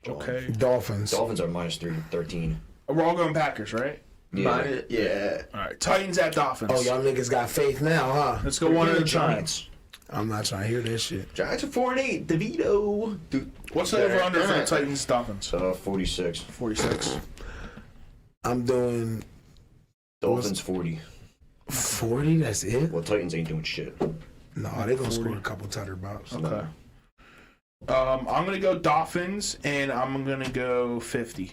Okay. Dolphins. Dolphins are minus 13. We're all going Packers, right? Yeah. All right. Titans at Dolphins. Oh, y'all niggas got faith now, huh? Let's go one at a time. Giants. I'm not trying to hear this shit. Giants are 4-8. DeVito. What's the over-under for the Titans Dolphins? 46. 46. I'm doing Dolphins 40. 40. That's it. Well, Titans ain't doing shit. No, they gonna score a couple touchdowns. Okay. I'm gonna go Dolphins, and I'm gonna go 50.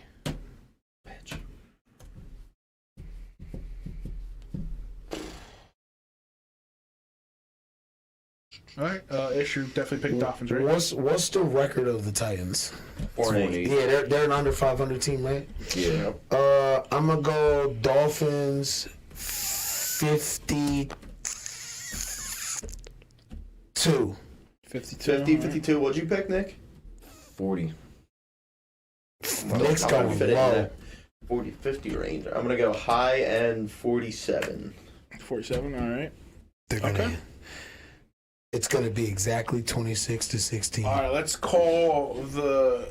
Bitch. All right. Issue definitely picked Dolphins, right? What's the record of the Titans? 4-8. Yeah, they're an under 500 team, right? Yeah. I'm gonna go Dolphins 52. 52. 52. What'd you pick, Nick? 40. Nick's going fit it in low. that 40-50 range. I'm gonna go high end 47. 47. All right. They're gonna, Okay. It's gonna be exactly 26-16. All right. Let's call the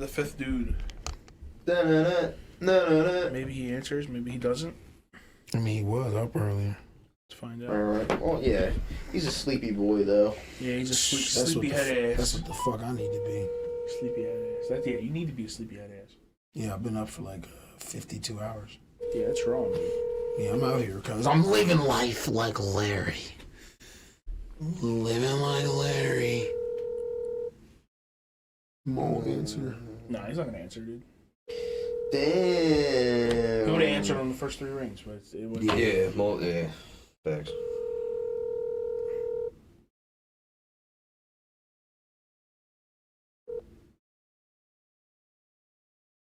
fifth dude. Maybe he answers. Maybe he doesn't. I mean, he was up earlier. Let's find out. Alright. Well, yeah. He's a sleepy boy, though. Yeah, he's a That's sleepy what head That's ass. what the fuck I need to be. Sleepy head ass. Yeah, you need to be a sleepy head ass. Yeah, I've been up for like 52 hours. Yeah, that's wrong, dude. Yeah, I'm out here because I'm living life like Larry. Living like Larry. Won't answer. No, he's not gonna answer, dude. Damn. He would have answered on the first three rings, but it was. Yeah. Yeah. Facts.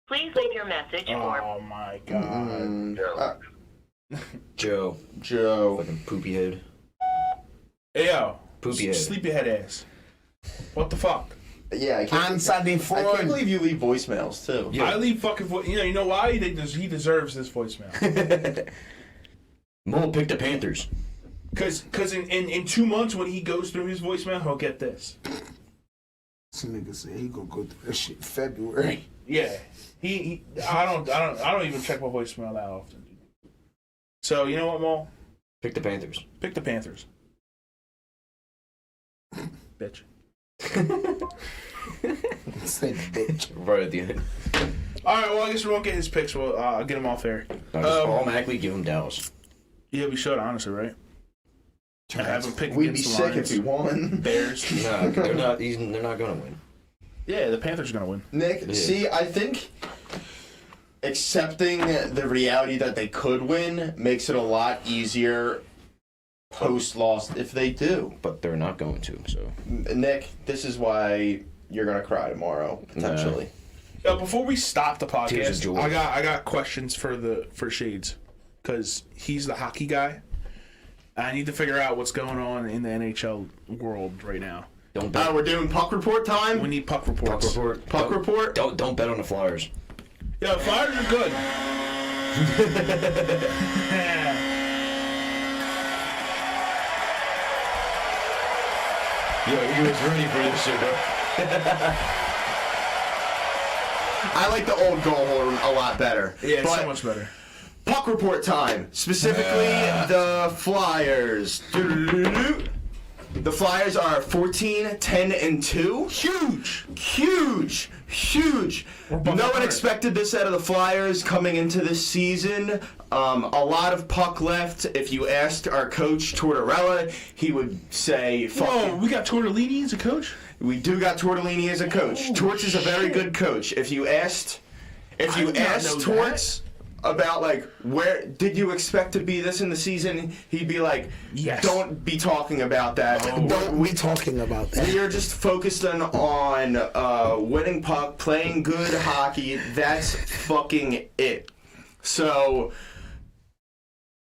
Please leave your message or Oh my god. Joe. Joe. Fucking poopy head. Hey yo. Poopy head. Sleepy head ass. What the fuck? Yeah, I can't. Answer the I phone. can't believe you leave voicemails too. Yeah. I leave fucking you know why? He deserves this voicemail. Mo picked the Panthers. Cause in 2 months when he goes through his voicemail, he'll get this. This nigga said he gonna go through that shit in February. Yeah. I don't even check my voicemail that often, dude. So you know what, Mo? Pick the Panthers. Pick the Panthers. Bitch. Say bitch. Right at the end. Alright, well I guess we won't get his picks, we'll I'll get him off there. No, just automatically give him Dallas. Yeah, we should, honestly, right? I have him pick We'd be against the sick Lions. if we won. Bears. No, they're not. They're not gonna win. Yeah, the Panthers are gonna win. Nick, Yeah. see, I think accepting the reality that they could win makes it a lot easier post-loss if they do. But they're not going to. So Nick, this is why you're gonna cry tomorrow, potentially. Before we stop the Tears of podcast, joy. I got questions for Shades, because he's the hockey guy. I need to figure out what's going on in the NHL world right now. don't bet. We're doing puck report time. We need puck reports. Puck report. Don't bet on the Flyers. Yeah, the Flyers are good. Yo, he was ready for this shit, bro. I like the old goal horn a lot better. Yeah, it's But so much better. puck report time. Specifically, the Flyers. The Flyers are 14-10-2. Huge. We're No above one 500. expected this out of the Flyers coming into this season. A lot of puck left. If you asked our coach Tortorella, he would say, Whoa, we got Tortellini as a coach? we do got Tortellini as a coach. Torts is a very good coach. If you asked did not know Torts about like where did you expect to be this in the season, he'd be like, Yes. don't be talking about that. Don't we talking about that? We are just focused on winning puck, playing good hockey. That's fucking it. So,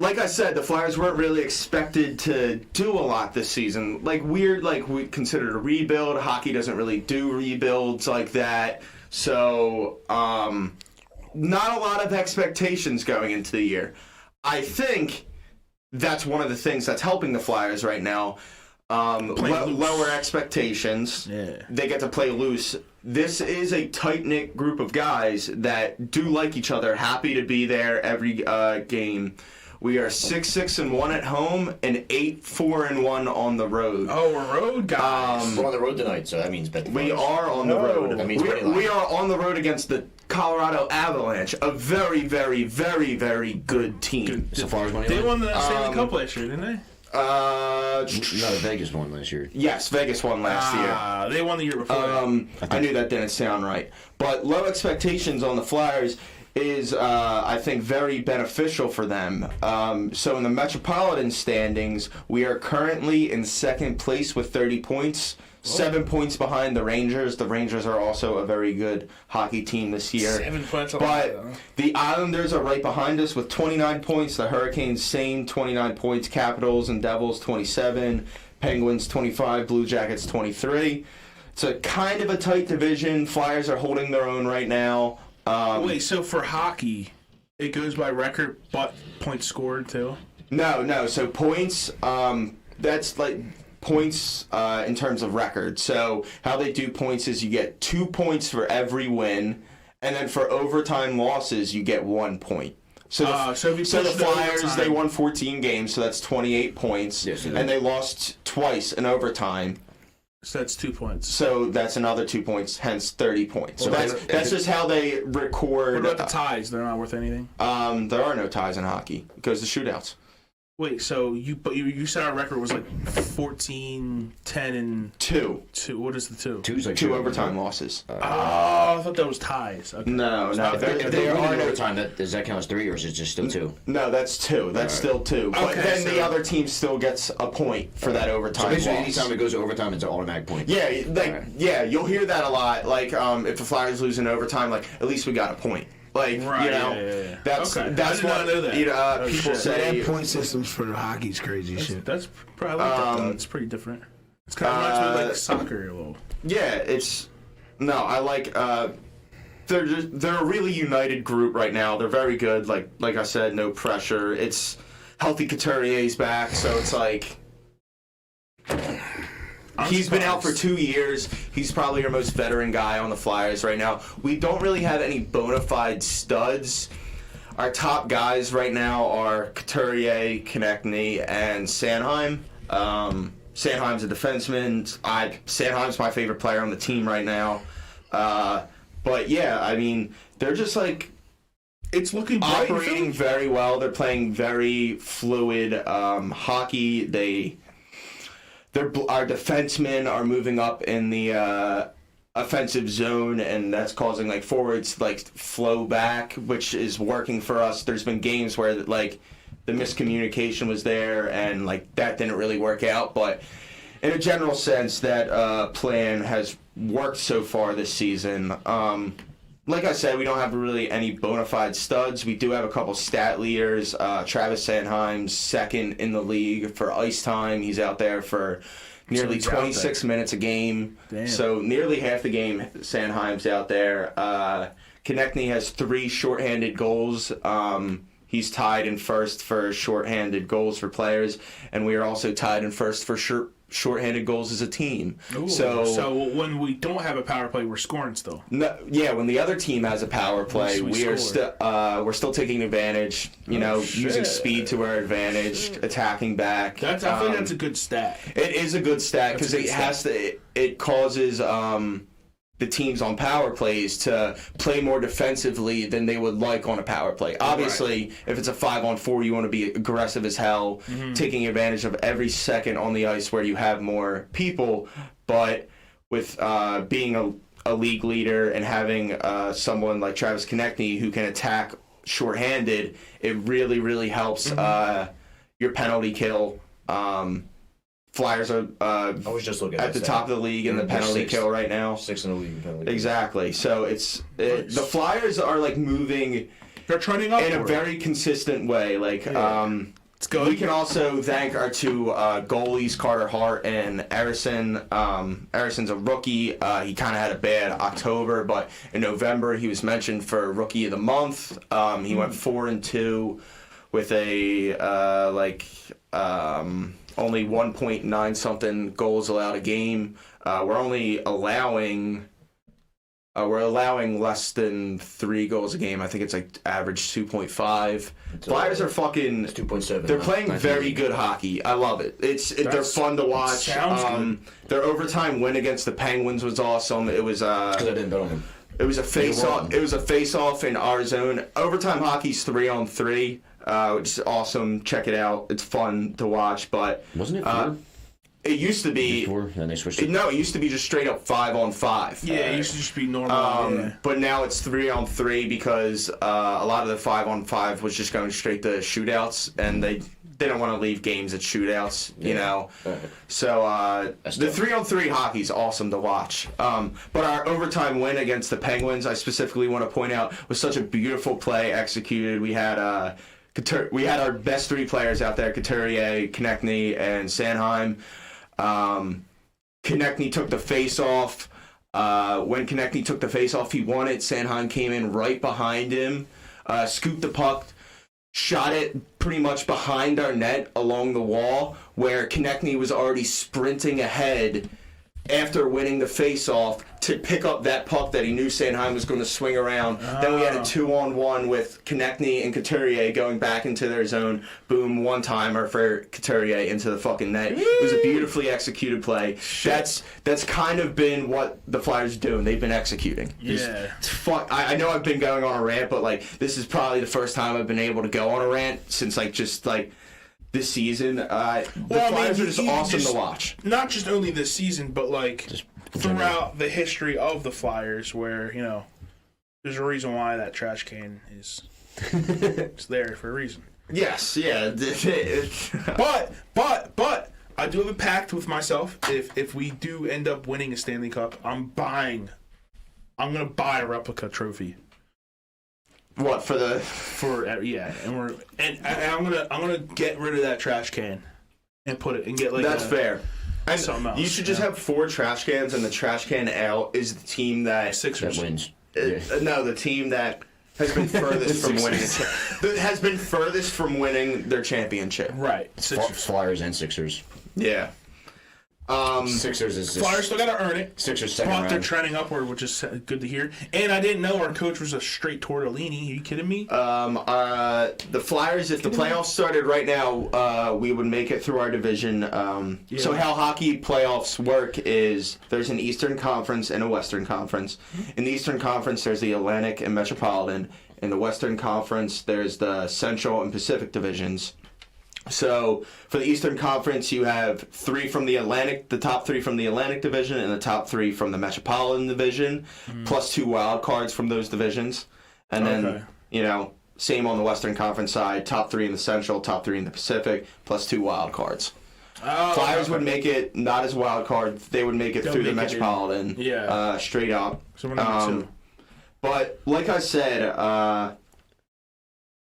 like I said, the Flyers weren't really expected to do a lot this season. Like we considered a rebuild. Hockey doesn't really do rebuilds like that. So, not a lot of expectations going into the year. I think that's one of the things that's helping the Flyers right now. Lower expectations. Yeah. They get to play loose. This is a tight-knit group of guys that do like each other, happy to be there every game. We are 6-6-1 at home and 8-4-1 on the road. Oh, we're road guys. We're on the road tonight, so that means bet the We Flyers. are on the road. That means money line. We are on the road against the Colorado Avalanche, a very, very, very, very good team. So Flyers money They line? won the Stanley Cup last year, didn't they? No, Vegas won last year. Yes, Vegas won last year. They won the year before. I knew that didn't sound right. But low expectations on the Flyers is, I think, very beneficial for them. So in the Metropolitan standings, we are currently in second place with 30 points. 7 points behind the Rangers. The Rangers are also a very good hockey team this year. 7 points. But the Islanders are right behind us with 29 points. The Hurricanes, same 29 points. Capitals and Devils, 27. Penguins, 25. Blue Jackets, 23. It's a kind of a tight division. Flyers are holding their own right now. Wait, so for hockey, it goes by record, but points scored too? No. So points, that's like points in terms of record. So how they do points is you get 2 points for every win, and then for overtime losses, you get 1 point. So the Flyers, overtime, they won 14 games, so that's 28 points, Yes, and they lost twice in overtime. So that's 2 points. So that's another 2 points, hence 30 points. So Well, that's just how they record. What about the ties? They're not worth anything? There are no ties in hockey. It goes to shootouts. Wait, so you said our record was like 14, 10, and 2 What is the 2? Two's like 2 overtime losses. Oh, I thought that was ties. Okay. No. If they are in overtime, does that count as 3, or is it just still 2? No, that's 2. That's still 2. But Okay, then the so- other team still gets a point for that So overtime basically, loss. anytime it goes to overtime, it's an automatic point. Yeah, like Alright. yeah, you'll hear that a lot. Like if the Flyers lose in overtime, like at least we got a point. Like Right, you know, yeah. that's Okay. that's I did what not know that. You know, Oh, people shit. say. That point systems for the hockey's crazy shit. That's probably like that, though. It's pretty different. It's kind of reminds me of like soccer a little. Yeah, it's no. I like. They're a really united group right now. They're very good. Like I said, no pressure. It's healthy. Couturier's back, so it's like. He's been out for 2 years. He's probably our most veteran guy on the Flyers right now. We don't really have any bona fide studs. Our top guys right now are Couturier, Konechny, and Sanheim. Sanheim's a defenseman. Sanheim's my favorite player on the team right now. But yeah, I mean, they're just like It's looking bright. operating very well. They're playing very fluid hockey. Our defensemen are moving up in the offensive zone, and that's causing like forwards like flow back, which is working for us. There's been games where like the miscommunication was there, and like that didn't really work out. But in a general sense, that plan has worked so far this season. Like I said, we don't have really any bona fide studs. We do have a couple stat leaders. Travis Sanheim's second in the league for ice time. He's out there for nearly he's out there. 26 minutes a game. Damn. So nearly half the game, Sanheim's out there. Konechny has 3 shorthanded goals. He's tied in first for shorthanded goals for players, and we are also tied in first for shorthanded goals as a team. Ooh, So when we don't have a power play, we're scoring still. no, yeah, when the other team has a power play, We we are score. we're still taking advantage. You know, using shit. speed to our advantage, attacking back. I think that's a good stat. It is a good stat because That's a it good has to. It causes the teams on power plays to play more defensively than they would like on a power play. Obviously, if it's a 5-on-4, you want to be aggressive as hell, taking advantage of every second on the ice where you have more people. But with being a league leader and having someone like Travis Konechny who can attack shorthanded, it really, really helps your penalty kill. Flyers are I was just looking at the top of the league in the They're penalty sixth. kill right now. 6 in the league in penalty. Exactly. So the Flyers are like moving They're trending up in a very consistent way. Like It's good. we can also thank our 2 goalies, Carter Hart and Erison. Erison's a rookie. He kind of had a bad October, but in November he was mentioned for Rookie of the Month. He went 4-2 with a only 1.9 something goals allowed a game. We're only allowing We're allowing less than 3 goals a game. I think it's like average 2.5. Flyers are fucking. It's 2.7. They're playing very good hockey. I love it. They're fun to watch. Sounds good. Their overtime win against the Penguins was awesome. It was Because I didn't bet on them. It was a face-off. It was a face-off in our zone. Overtime hockey's 3-on-3, which is awesome. Check it out. It's fun to watch. But Wasn't it 4? It used to be. 4, and they switched it. No, it used to be just straight up 5-on-5. Yeah, it used to just be normal. But now it's 3-on-3 because a lot of the 5-on-5 was just going straight to shootouts, and they don't want to leave games at shootouts, you know. So the 3-on-3 hockey is awesome to watch. But our overtime win against the Penguins, I specifically want to point out, was such a beautiful play executed. We had our best 3 players out there: Couturier, Konechny, and Sanheim. Konechny took the face-off. When Konechny took the face-off, he won it. Sanheim came in right behind him, scooped the puck, shot it pretty much behind our net along the wall, where Konechny was already sprinting ahead after winning the face-off to pick up that puck that he knew Sanheim was going to swing around. Then we had a 2-on-1 with Konechny and Couturier going back into their zone. Boom, one-timer for Couturier into the fucking net. It was a beautifully executed play. That's kind of been what the Flyers are doing. They've been executing. Yeah. I know I've been going on a rant, but like this is probably the first time I've been able to go on a rant since this season. The Flyers are just awesome to watch. Not just only this season, but like throughout the history of the Flyers, where there's a reason why that trash can is it's there for a reason. Yes, yeah. But I do have a pact with myself. If we do end up winning a Stanley Cup, I'm gonna buy a replica trophy. What for the? And I'm gonna get rid of that trash can and put it and get like That's fair. And something else. You should just have 4 trash cans, and the trash can out is the team that Sixers That wins. No, the team that has been furthest from winning. That has been furthest from winning their championship. Right. Sixers. Flyers and Sixers. Yeah. Sixers is Flyers still got to earn it. Sixers second But round. they're trending upward, which is good to hear. And I didn't know our coach was a straight tortellini. Are you kidding me? The Flyers, if the playoffs started right now, we would make it through our division. So how hockey playoffs work is there's an Eastern Conference and a Western Conference. In the Eastern Conference, there's the Atlantic and Metropolitan. In the Western Conference, there's the Central and Pacific divisions. So for the Eastern Conference, you have 3 from the Atlantic, the top 3 from the Atlantic Division, and the top 3 from the Metropolitan Division, plus 2 wild cards from those divisions. And then, same on the Western Conference side, top 3 in the Central, top 3 in the Pacific, plus 2 wild cards. Flyers would make it not as wild card; they would make it through the Metropolitan, straight up. So we're not but like I said,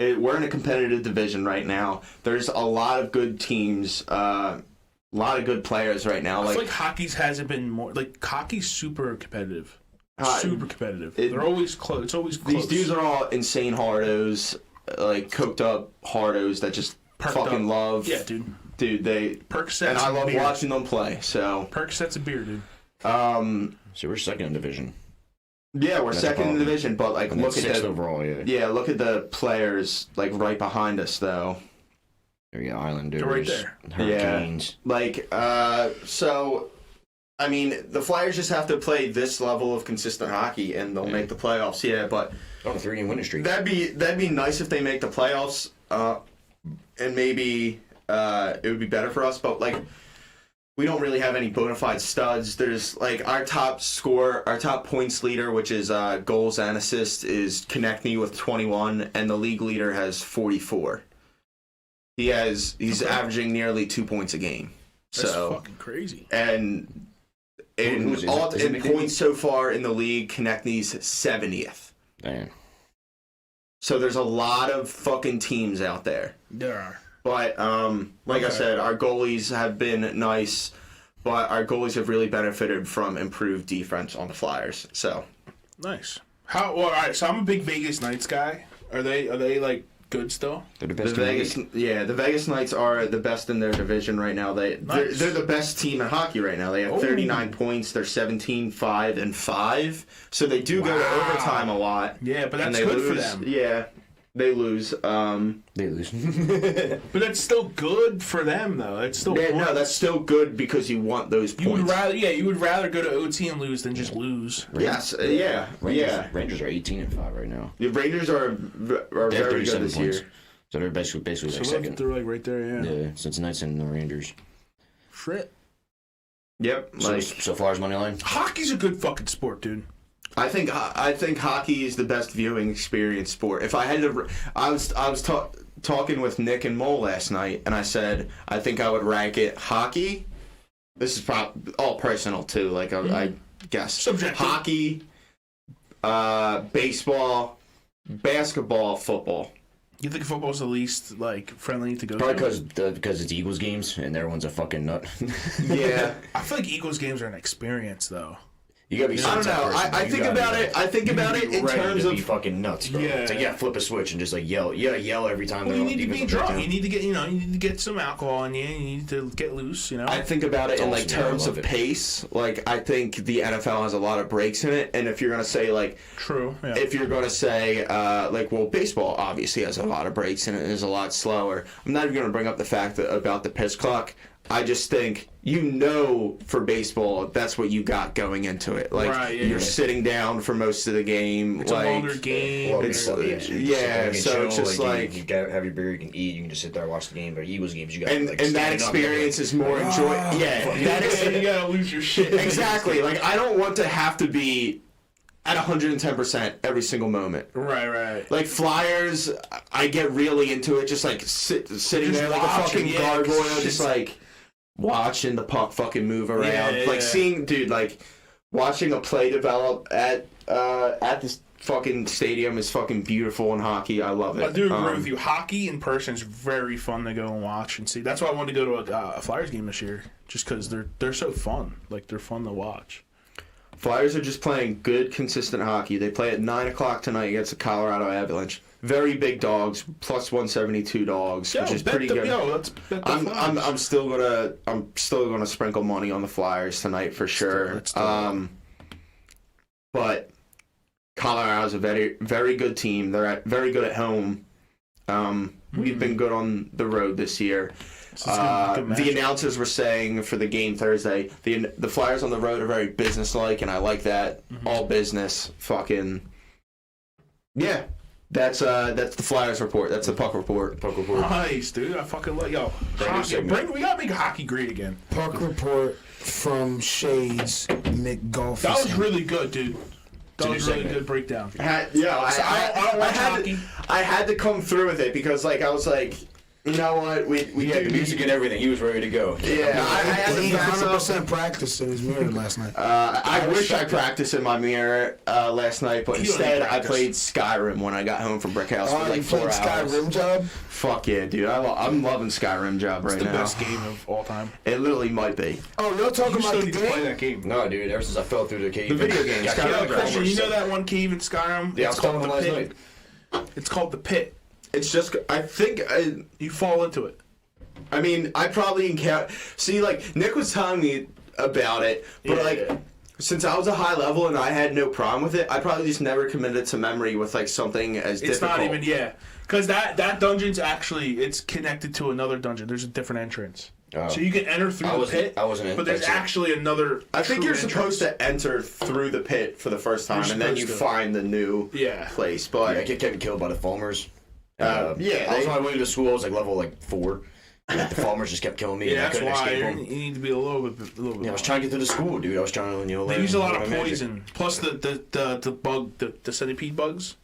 we're in a competitive division right now. There's a lot of good teams, a lot of good players right now. I feel like hockey's hasn't been more like hockey's super competitive. Super competitive. They're always close. It's always close. These dudes are all insane hardos, like coked up hardos that just fucking love. Yeah, dude. Dude, they Percocets and I love beer. watching them play. So Percocets of beer, dude. So we're second in division. Yeah, we're second in the division, but like And look at sixth the overall. look at the players like right behind us though. There you go, Islanders. They're right there. Hurricanes. Like so I mean, the Flyers just have to play this level of consistent hockey and they'll make the playoffs. Yeah, but On a 3-game winning streak. that'd be nice if they make the playoffs, and maybe it would be better for us. But like, we don't really have any bona fide studs. There's like our top points leader, which is goals and assists, is Konechny with 21, and the league leader has 44. He's averaging nearly 2 points a game. That's So fucking crazy. and Is it in McDavid? points so far in the league, Konechny's 70th. Damn. So there's a lot of fucking teams out there. There are. But like I said, our goalies have been nice, but our goalies have really benefited from improved defense on the Flyers. So Nice. All right, so I'm a big Vegas Knights guy. Are they like good still? They're the The best team in the Vegas, league. yeah, the Vegas Knights are the best in their division right now. Nice. They're the best team in hockey right now. They have 39 points. They're 17-5-5, so they do go to overtime a lot. Yeah, but and that's they good for lose. them. Yeah, they lose. They lose. But that's still good for them, though. It's still Yeah, no, points. that's still good because you want those points. You would rather go to OT and lose than just lose. Yes, Rangers are 18-5 right now. The Rangers are They have very good 37 this points. year. So they're basically So like second. they're like right there, yeah. Yeah, Cincinnati's and the Rangers. Shit. Yep. So Flyers money line. Hockey's a good fucking sport, dude. I think hockey is the best viewing experience sport. If I had to, I was talking with Nick and Mole last night, and I said I think I would rank it hockey. This is all personal too. Like I guess Subjective. hockey, baseball, basketball, football. You think football's the least like friendly to go Probably to? because it's Eagles games and everyone's a fucking nut. Yeah. I feel like Eagles games are an experience, though. You gotta be. I don't know. I think about it. I think about it in terms to be of. fucking nuts, bro. Yeah. It's like flip a switch and just like yell. You gotta yell every time. Well, you they're need to be defensive drunk. breakdown. You need to get, you need to get some alcohol in you. You need to get loose, I think about it in like awesome, man. I terms love of it. pace. Like I think the NFL has a lot of breaks in it, and if you're gonna say like, True. Yeah. if you're gonna say baseball obviously has a lot of breaks in it and is a lot slower. I'm not even gonna bring up the fact about the pitch clock. I just think for baseball that's what you got going into it. Like Right, yeah, you're yeah. sitting down for most of the game. It's like, a longer game. Well, It's- yeah, yeah, so it's just like- you gotta have your beer, you can eat, you can just sit there and watch the game. But Eagles games, you got and like, that stand up, experience is more enjoyable. Yeah, that is you gotta lose your shit. exactly. Like I don't want to have to be at 110% every single moment. Right. Like Flyers, I get really into it, just like sitting Just there like a watching, fucking yeah, gargoyle, 'cause just it's- like watching the puck fucking move around. Yeah, like yeah. seeing, dude, like watching a play develop at this fucking stadium is fucking beautiful in hockey. I love it. I do agree with you. Hockey in person is very fun to go and watch and see. That's why I wanted to go to a Flyers game this year, just because they're so fun. Like they're fun to watch. Flyers are just playing good, consistent hockey. They play at 9:00 tonight against the Colorado Avalanche. Very big dogs, plus 172 dogs, which is pretty good. Let's bet the Flyers. I'm still gonna sprinkle money on the Flyers tonight for sure. Let's do it. But Colorado's a very, very good team. They're very good at home. We've been good on the road this year. Good matchup. The announcers were saying for the game Thursday, the Flyers on the road are very businesslike, and I like that. All business, fucking yeah. That's the Flyers report. That's the puck report. Nice, dude. I fucking love hockey. We gotta make hockey great again. Puck report from Shades McGolf. That was really good, dude. That was really segment. good breakdown. I don't watch hockey. I had to come through with it because like I was like, you know what, we had do the music and everything. He was ready to go. Yeah, I had He to back up. 100% practiced in his mirror last night. I wish I practiced in my mirror last night, but You don't instead need I practice. played Skyrim when I got home from Brick House for You like 4 played hours. Skyrim job? Fuck yeah, dude! I'm loving Skyrim job right It's the now. best game of all time. It literally might be. Oh, you're talking You about still the need to play game? that game. No, dude. Ever since I fell through the cave. The video game, Yeah, Skyrim. I killed Christian, you know Homer. that one cave in Skyrim? Yeah, I It's was called talking the last Pit. night. It's called the Pit. It's just I think You fall into it. I mean I probably encounter. See, like Nick was telling me about it, but Yeah, like. yeah. Since I was a high level and I had no problem with it, I probably just never committed to memory with like something as It's difficult. not even, because that dungeon's actually, it's connected to another dungeon. There's a different entrance. Oh. So you can enter through the pit, I wasn't in. but there's that's it. actually another I think true you're entrance. supposed to enter through the pit for the first time, You're and then you supposed to. find the new Yeah. place. Yeah, I But kept getting killed by the Falmers. yeah, I was they- on my way to school. I was like level 4. And the Falmers just kept killing me. Yeah, and I that's couldn't why escape you them. need to be a little bit Yeah, I was trying to get through the school, dude. I was trying to, They learn use a lot of my magic. poison. Plus the centipede bugs,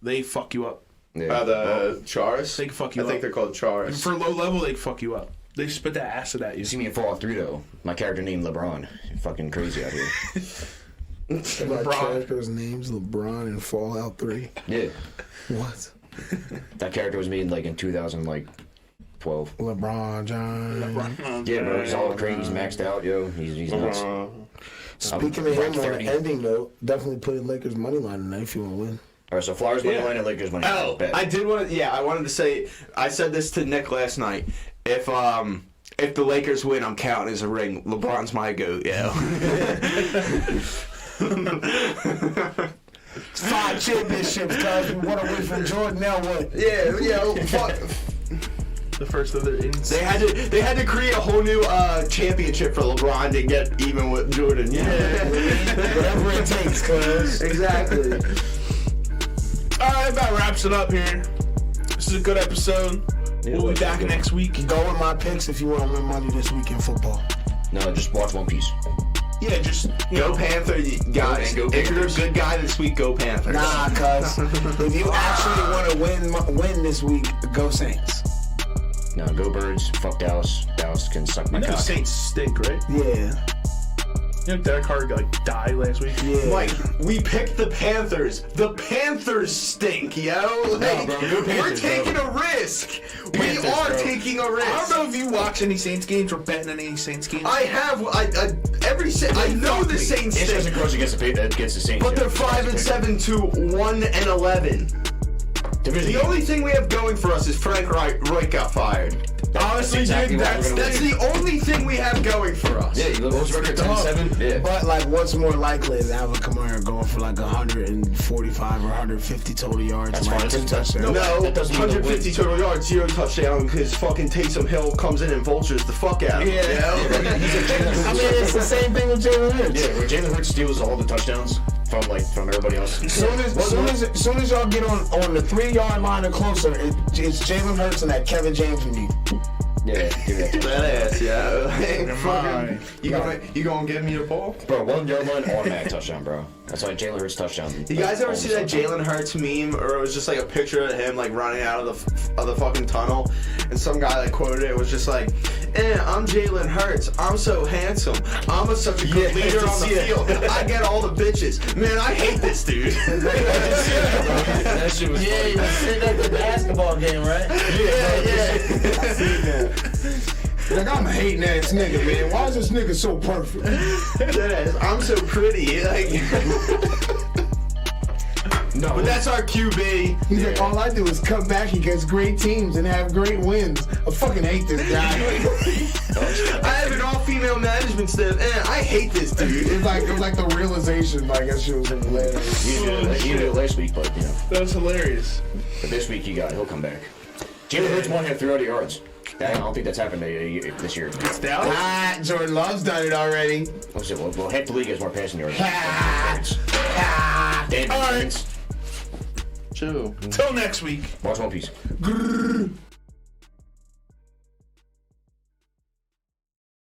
they fuck you up. Yeah. the Charis. They can fuck you I think up. they're called Charis. For low level, they can fuck you up. They spit that acid at you. You see me in Fallout 3 though. My character named LeBron. Fucking crazy out here. My LeBron. character's name's LeBron in Fallout 3. Yeah. What? That character was made in 2012. LeBron John. Yeah, bro. He's all crazy. He's maxed out, yo. He's nuts. Speaking of Rank him, on 30. an ending note, definitely play Lakers money line tonight if you want to win. All right, so Flyers money Yeah. line and Lakers money line. Oh, Bet. I did want to. Yeah, I wanted to say. I said this to Nick last night. If the Lakers win, I'm counting as a ring. LeBron's my goat, yo. 5 championships, cuz. What away from Jordan, now what? Yeah, yo, fuck. The first of their innings. They had to create a whole new championship for LeBron to get even with Jordan. Yeah, Whatever it takes, cuz. exactly. All right, that wraps it up here. This is a good episode. We'll be back next week. Go with my picks if you want to win money this week in football. No, just watch One Piece. Yeah, just Go Panther, guys. Go If you're a Panthers. good guy this week, go Panthers. Nah, cuz. If you actually want to win this week, go Saints. No, go Birds. Fuck Dallas. Dallas can suck my you know the cock. Saints stink, right? Yeah. You know Derek Carr died last week. Yeah. Like, we picked the Panthers. The Panthers stink, yo. Like, bro, go we're Panthers, taking bro. a risk. We Panthers, are bro. taking a I risk. don't know if you watch any Saints games or betting on any Saints games. I have. I know the Saints It's just a stink, coach against the Saints. but they're 5-7 to 1-11. Division. The only thing we have going for us is Frank Reich got fired. Honestly, exactly dude, what we're gonna That's win. the only thing we have going for us. Yeah, you look record 10-7. Yeah. But like, what's more likely is Alvin Kamara going for like 145 or 150 total yards, That's like fine. 2 touchdowns. No, That doesn't mean they'll 150 total yards, 0 touchdown, because fucking Taysom Hill comes in and vultures the fuck out of him. Yeah. I mean, it's the same thing with Jalen Hurts. Yeah, where Jalen Hurts steals all the touchdowns from everybody else. Soon as y'all get on the 3-yard line or closer, it's Jalen Hurts and that Kevin James from you. Yeah, do that. Badass, yeah. Like, Am fucking, you gonna give me the ball? Bro, 1 yard line, automatic touchdown, bro. That's like Jalen Hurts touchdown. You guys ever see that Jalen Hurts meme, or it was just like a picture of him like running out of the fucking tunnel, and some guy like quoted it. It was just like, I'm Jalen Hurts. I'm so handsome. I'm such a good leader on the field. I get all the bitches. Man, I hate this dude. That shit was funny. you sit at the basketball game, right? Yeah. Like, I'm a hating ass nigga, man. Why is this nigga so perfect? Yes, I'm so pretty. Like, No, but that's our QB. He's like, all I do is come back against great teams and have great wins. I fucking hate this guy. I have an all-female management staff. I hate this dude. It was like the realization, like, that shit was hilarious. you did it last week, but you know. That was hilarious. But this week he'll come back. Jalen Hurts won't have 300 yards. I don't think that's happened this year. It's Dallas. Jordan Love's done it already. Well, half the league has more passing yards. Damn, All right. Vince. Chill. Till next week. Watch One Piece.